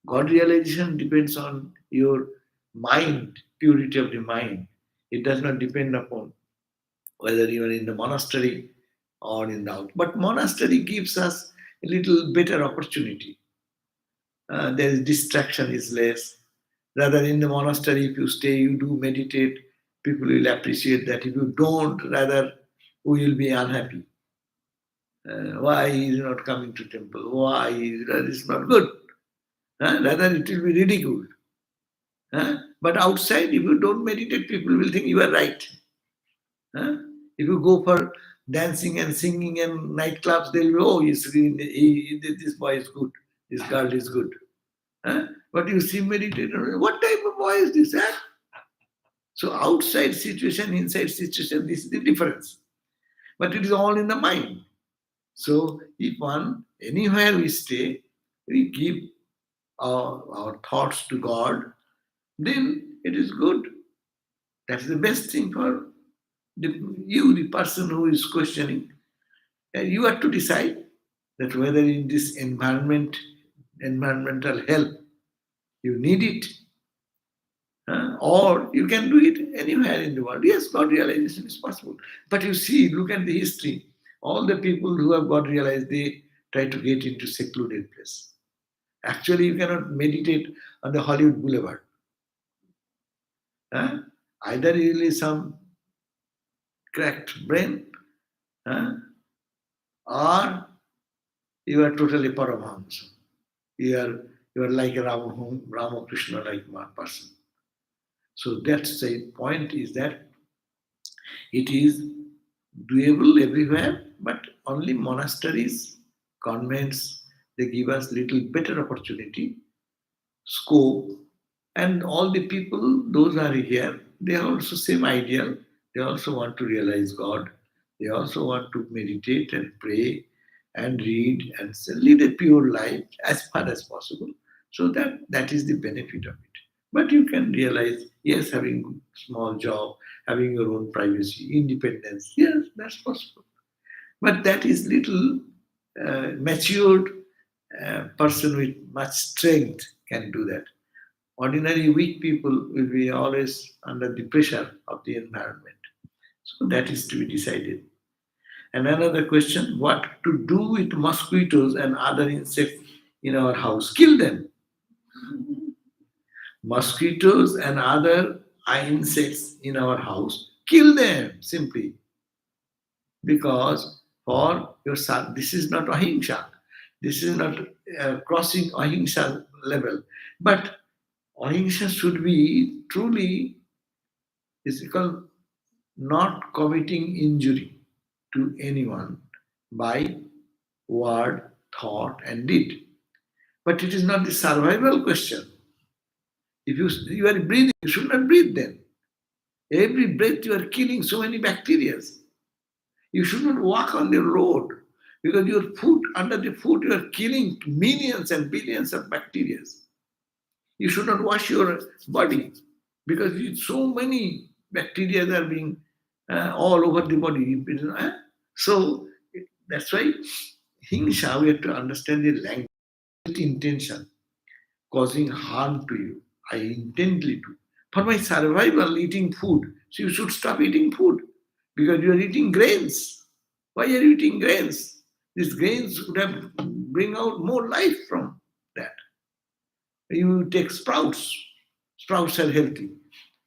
God realization depends on your mind, purity of the mind. It does not depend upon whether you are in the monastery or in the out. But monastery gives us a little better opportunity. There is distraction is less. Rather in the monastery, if you stay, you do meditate, people will appreciate that. If you don't, rather we will be unhappy. Why he is not coming to temple? Why that is not good? Rather it will be ridiculed. But outside, if you don't meditate, people will think you are right. If you go for dancing and singing and nightclubs, they'll be, oh, this boy is good, this girl is good. Huh? But you see meditator, what type of boy is this? Huh? So outside situation, inside situation, this is the difference. But it is all in the mind. So if anywhere we stay, we give our thoughts to God, then it is good. That's the best thing for the person who is questioning. And you have to decide that whether in this environmental help, you need it, or you can do it anywhere in the world. Yes, God realization is possible. But you see, look at the history. All the people who have God realized, they try to get into secluded place. Actually, you cannot meditate on the Hollywood Boulevard. Either really some cracked brain, or you are totally Paramahamsa. You are like a Ramakrishna like person. So that's the point, is that it is doable everywhere, but only monasteries, convents, they give us little better opportunity, scope, and all the people, those are here, they are also same ideal. They also want to realize God. They also want to meditate and pray and read and lead a pure life as far as possible. So that is the benefit of it. But you can realize, yes, having small job, having your own privacy, independence, yes, that's possible. But that is little matured person with much strength can do that. Ordinary weak people will be always under the pressure of the environment. So that is to be decided. And another question, what to do with mosquitoes and other insects in our house? Kill them. Mosquitoes and other insects in our house, kill them simply. Because for your son, this is not ahimsa. This is not crossing ahimsa level. But ahimsa should be truly physical, not committing injury to anyone by word, thought, and deed. But it is not the survival question. If you are breathing, you should not breathe then. Every breath you are killing so many bacteria. You should not walk on the road because your foot, under the foot, you are killing millions and billions of bacteria. You should not wash your body because so many bacteria are being all over the body. So that's why himsa, we have to understand the language, intention, causing harm to you. I intently do. For my survival, eating food. So you should stop eating food because you are eating grains. Why are you eating grains? These grains would have bring out more life from that. You take sprouts. Sprouts are healthy.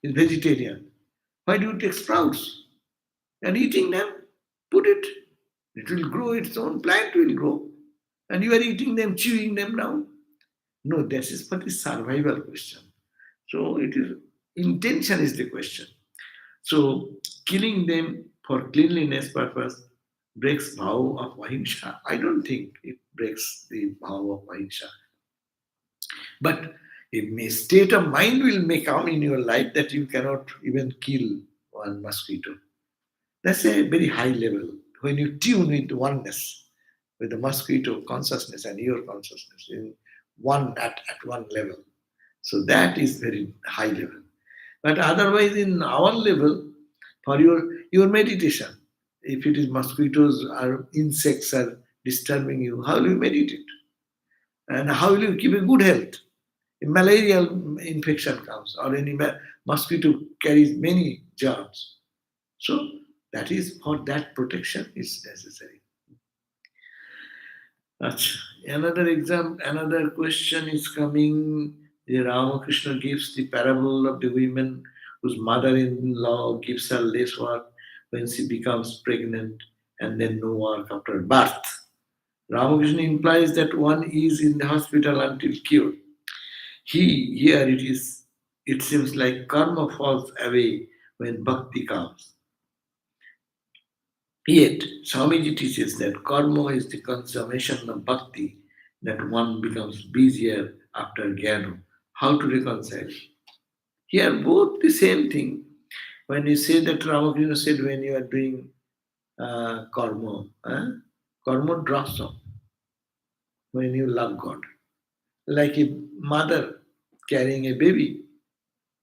It's vegetarian. Why do you take sprouts? And eating them, put it. It will grow, its own plant will grow. And you are eating them, chewing them down. No, this is for the survival question. So it is intention is the question. So killing them for cleanliness purpose breaks vow of ahimsa. I don't think it breaks the vow of ahimsa. But a state of mind will make come in your life that you cannot even kill one mosquito. That's a very high level. When you tune with oneness, with the mosquito consciousness and your consciousness in one at one level. So that is very high level. But otherwise, in our level, for your meditation, if it is mosquitoes or insects are disturbing you, how will you meditate? And how will you keep a good health? A malarial infection comes, or any mosquito carries many germs. So that is for that protection is necessary. Another question is coming. The Ramakrishna gives the parable of the women whose mother-in-law gives her less work when she becomes pregnant and then no work after birth. Ramakrishna implies that one is in the hospital until cured. Here it is. It seems like karma falls away when bhakti comes. Yet, Swamiji teaches that karma is the consummation of bhakti, that one becomes busier after jnana. How to reconcile? Here, both the same thing. When you say that Ramakrishna said, when you are doing karma, karma drops off when you love God. Like a mother carrying a baby,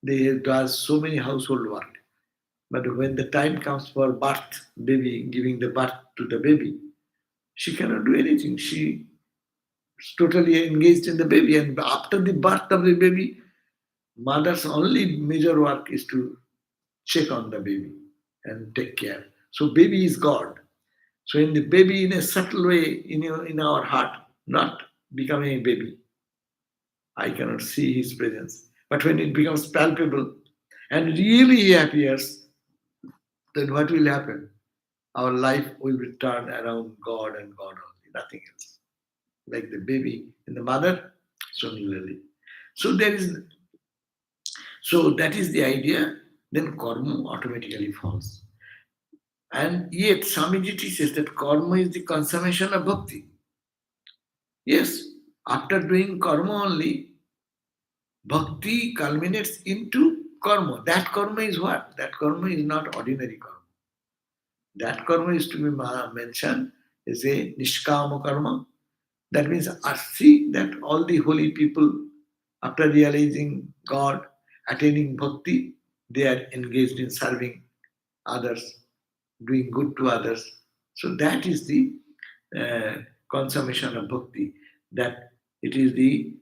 they does so many household work. But when the time comes for birth, baby giving the birth to the baby, she cannot do anything. She is totally engaged in the baby, and after the birth of the baby, mother's only major work is to check on the baby and take care. So baby is God. So in the baby, in a subtle way, in our heart, not becoming a baby, I cannot see his presence. But when it becomes palpable and really he appears, then what will happen? Our life will be turned around God and God only, nothing else. Like the baby in the mother, similarly. So there is so that is the idea, then karma automatically falls. And yet Swamiji teaches that karma is the consummation of bhakti. Yes, after doing karma only, bhakti culminates into karma. That karma is what? That karma is not ordinary karma. That karma is to be mentioned as a nishkama karma. That means I see that all the holy people, after realizing God, attaining bhakti, they are engaged in serving others, doing good to others. So that is the consummation of bhakti. That it is the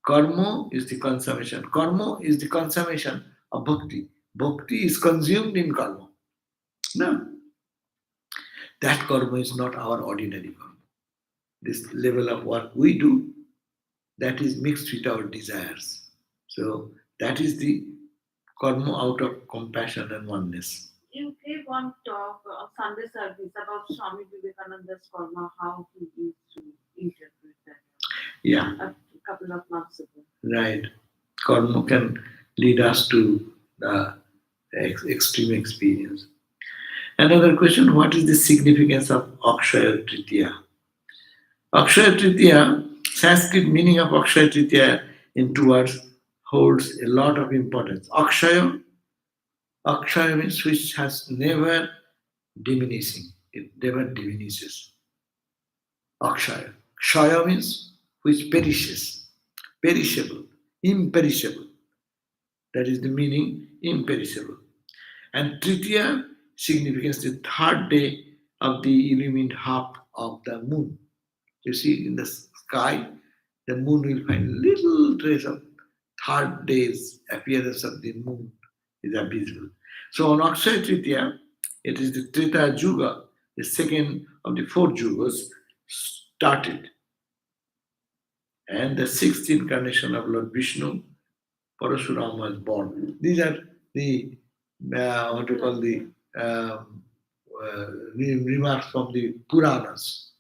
karma is the consummation. Karma is the consummation of bhakti. Bhakti is consumed in karma. No, that karma is not our ordinary karma. This level of work we do, that is mixed with our desires. So that is the karma out of compassion and oneness. You gave one talk on Sunday service about Swami Vivekananda's karma, how he used to interpret that Yeah, a couple of months ago. right. Karma can lead us to the extreme experience. Another question, what is the significance of Akshaya Tritiya? Akshaya Tritiya, Sanskrit meaning of Akshaya Tritiya in two words holds a lot of importance. Akshaya, Akshaya means which has never diminishing. It never diminishes. Akshaya. Kshaya means which perishes, perishable, imperishable. That is the meaning, imperishable. And Tritiya signifies the third day of the illumined half of the moon. You see in the sky, the moon will find little trace of third day's appearance of the moon is visible. So on Akshaya Tritiya, it is the Treta Yuga, the second of the four Yugas, started. And the sixth incarnation of Lord Vishnu, Parashuram was born. These are the what you call the remarks from the Puranas.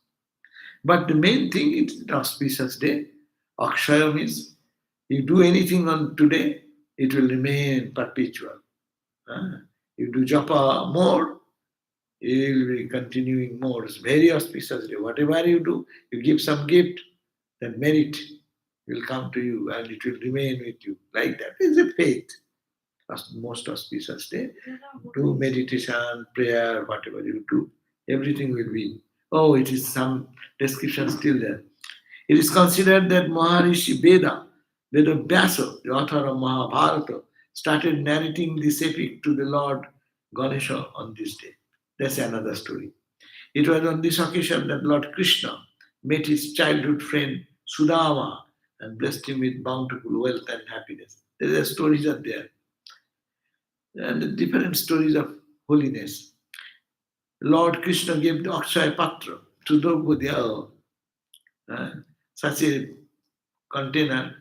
But the main thing is an auspicious day. Akshaya means you do anything on today, it will remain perpetual. You do japa more, you will be continuing more. It's very auspicious day. Whatever you do, you give some gift, then merit will come to you and it will remain with you. Like that is a faith. Most auspicious day. Do meditation, prayer, whatever you do, everything will be. Oh, it is some description still there. It is considered that Maharishi Veda Vyasa, the author of Mahabharata, started narrating this epic to the Lord Ganesha on this day. That's another story. It was on this occasion that Lord Krishna met his childhood friend Sudama and blessed him with bountiful wealth and happiness. The stories are there. And the different stories of holiness. Lord Krishna gave the Akshaya Patra to Draupadi, such a container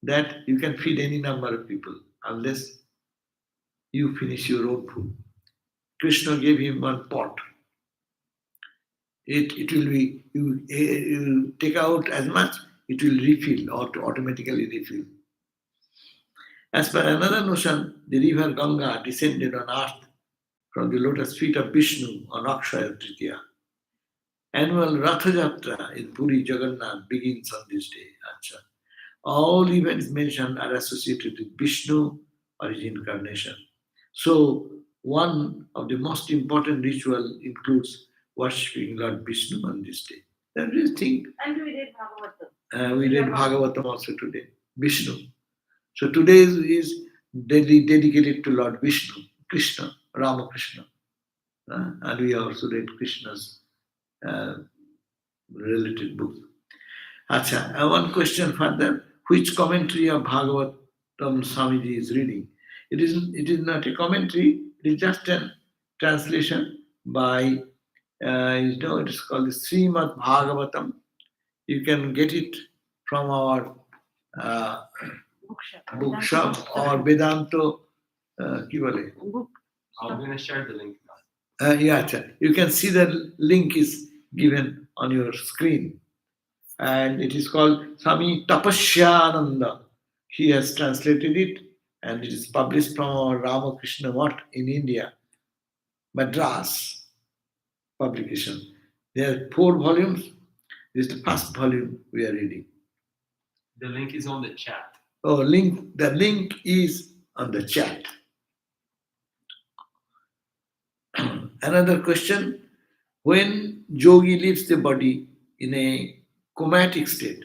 that you can feed any number of people unless you finish your own food. Krishna gave him one pot. It will be, you take out as much, it will refill or to automatically refill. As per another notion, the river Ganga descended on earth from the lotus feet of Vishnu on Akshaya Tritia. Annual Ratha Jatra in Puri Jagannath begins on this day. Acha. All events mentioned are associated with Vishnu or his incarnation. So, one of the most important ritual includes worshipping Lord Vishnu on this day. Then we think. And we read Bhagavatam. We read Bhagavatam also today. Vishnu. So today is dedicated to Lord Vishnu, Krishna, Ramakrishna. And we also read Krishna's related books. Acha, one question further. Which commentary of Bhagavatam Swamiji is reading? It is not a commentary, it is just a translation by, it is called the Srimad Bhagavatam. You can get it from our bookshop or Vedanto. Book. I'm going to share the link now. You can see the link is given on your screen. And it is called Swami Tapasyananda. He has translated it and it is published from our Ramakrishna Math in India, Madras publication. There are 4 volumes. This is the first volume we are reading. The link is on the chat. The link is on the chat. Another question. When yogi leaves the body in a comatic state,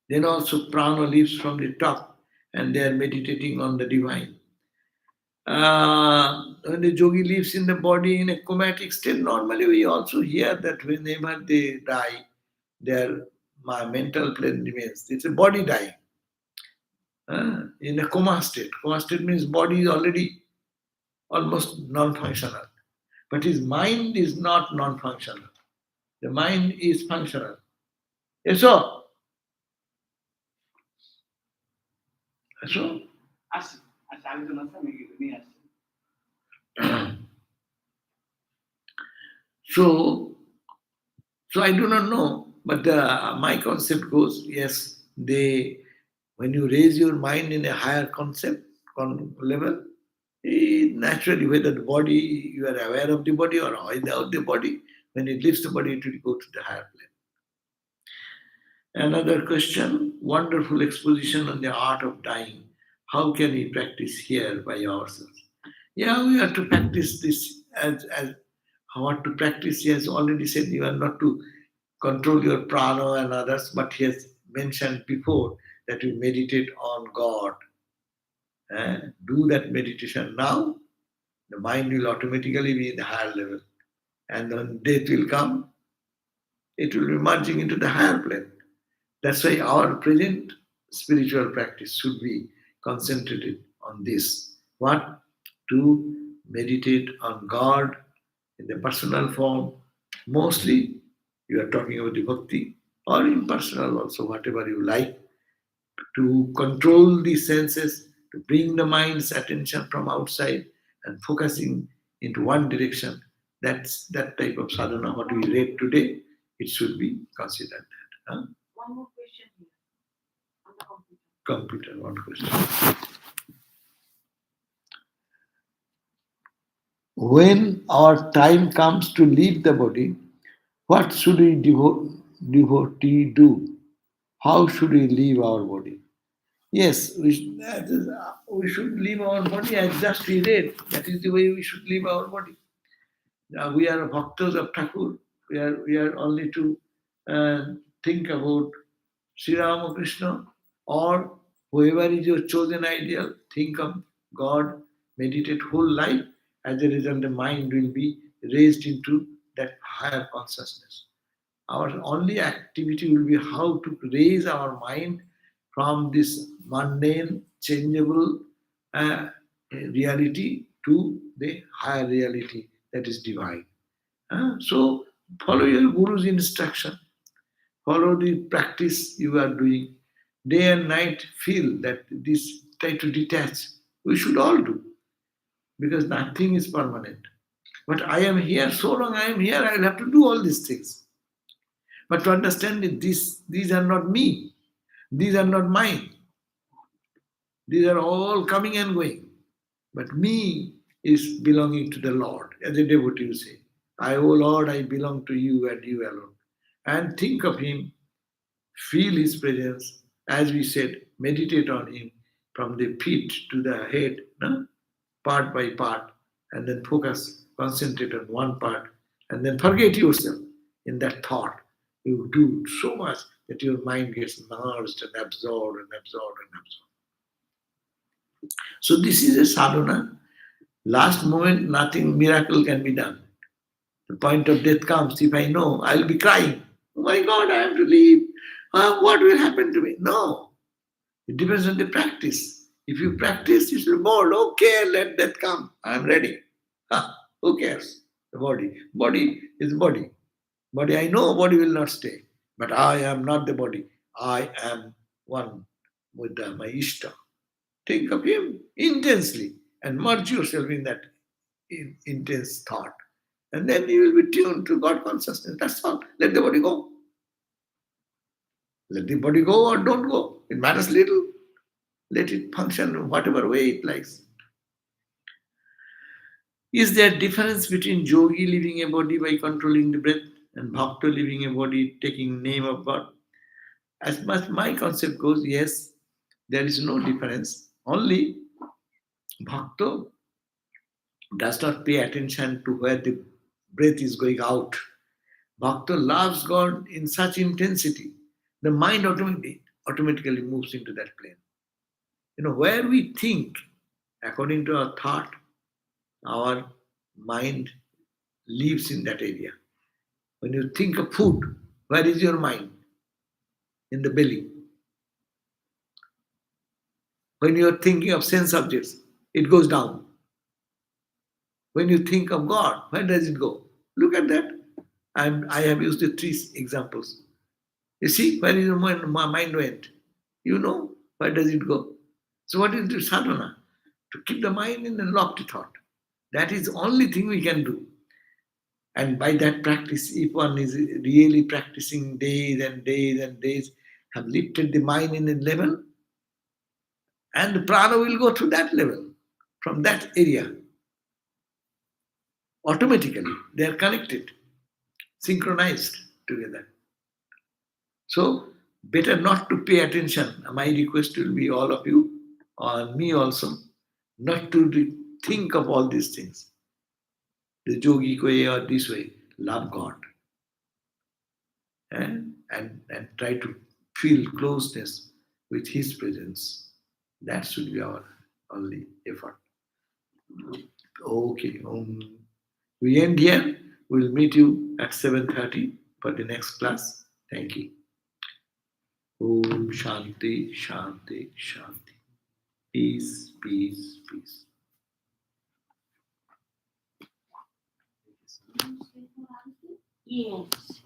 then also prana leaves from the top and they are meditating on the divine. When the yogi lives in the body in a comatic state, normally we also hear that whenever they die, their mental plane remains. It's a body dying. In a coma state. Coma state means body is already almost non-functional. But his mind is not non-functional. The mind is functional. Yes, so. So I do not know, but my concept goes, yes, when you raise your mind in a higher concept level, naturally, whether the body, you are aware of the body or without the body, when it leaves the body, it will go to the higher plane. Another question, wonderful exposition on the art of dying. How can we practice here by ourselves? Yeah, we have to practice this as what to practice. He has already said you are not to control your prana and others, but he has mentioned before that you meditate on God. Do that meditation now, the mind will automatically be in the higher level. And when death will come, it will be merging into the higher plane. That's why our present spiritual practice should be concentrated on this. What? To meditate on God in the personal form. Mostly, you are talking about the bhakti, or impersonal also, whatever you like, to control the senses, to bring the mind's attention from outside and focusing into one direction. That's that type of sadhana, what we read today, it should be considered that. One more question here on the computer. One question. When our time comes to leave the body, what should we devotee do? How should we leave our body? Yes, we should leave our body as just we read. That is the way we should leave our body. Now we are bhaktas of Thakur. We are only to think about Sri Ramakrishna or whoever is your chosen ideal. Think of God, meditate whole life. As a result, the mind will be raised into that higher consciousness. Our only activity will be how to raise our mind from this mundane, changeable reality to the higher reality that is divine. So follow your Guru's instruction. Follow the practice you are doing. Day and night feel that this, try to detach. We should all do. Because nothing is permanent. But I am here, so long I am here, I will have to do all these things. But to understand that these are not me. These are not mine. These are all coming and going. But me, is belonging to the Lord. As a devotee, you say, O Lord, I belong to you and you alone. And think of Him, feel His presence. As we said, meditate on Him from the feet to the head, no? Part by part, and then focus, concentrate on one part, and then forget yourself in that thought. You do so much that your mind gets nourished and absorbed and absorbed and absorbed. So this is a sadhana. Last moment, nothing miracle can be done. The point of death comes. If I know, I'll be crying. Oh my God, I have to leave. What will happen to me? No. It depends on the practice. If you practice, you say, bored, okay, let death come. I'm ready. Who cares? The body. Body is body. Body, I know body will not stay. But I am not the body. I am one with my Ishta. Think of him intensely and merge yourself in that intense thought. And then you will be tuned to God consciousness. That's all. Let the body go. Let the body go or don't go. It matters little. Let it function in whatever way it likes. Is there a difference between yogi leaving a body by controlling the breath and bhakta leaving a body taking name of God? As much my concept goes, yes, there is no difference. Only bhakta does not pay attention to where the breath is going out. Bhakta loves God in such intensity, the mind automatically moves into that plane. Where we think, according to our thought, our mind lives in that area. When you think of food, where is your mind? In the belly. When you are thinking of sense objects, it goes down. When you think of God, where does it go? Look at that. I have used the three examples. You see, where is your mind went? Where does it go? So what is the sadhana? To keep the mind in a lofty thought. That is the only thing we can do. And by that practice, if one is really practicing days and days and days, have lifted the mind in a level, and the prana will go to that level, from that area. Automatically, they are connected, synchronized together. So, better not to pay attention. My request will be all of you, or me also, not to think of all these things. The yogic way or this way, love God. And try to feel closeness with His presence. That should be our only effort. Okay. We end here. We'll meet you at 7:30 for the next class. Thank you. Om Shanti, Shanti, Shanti. Peace, peace, peace. Yes.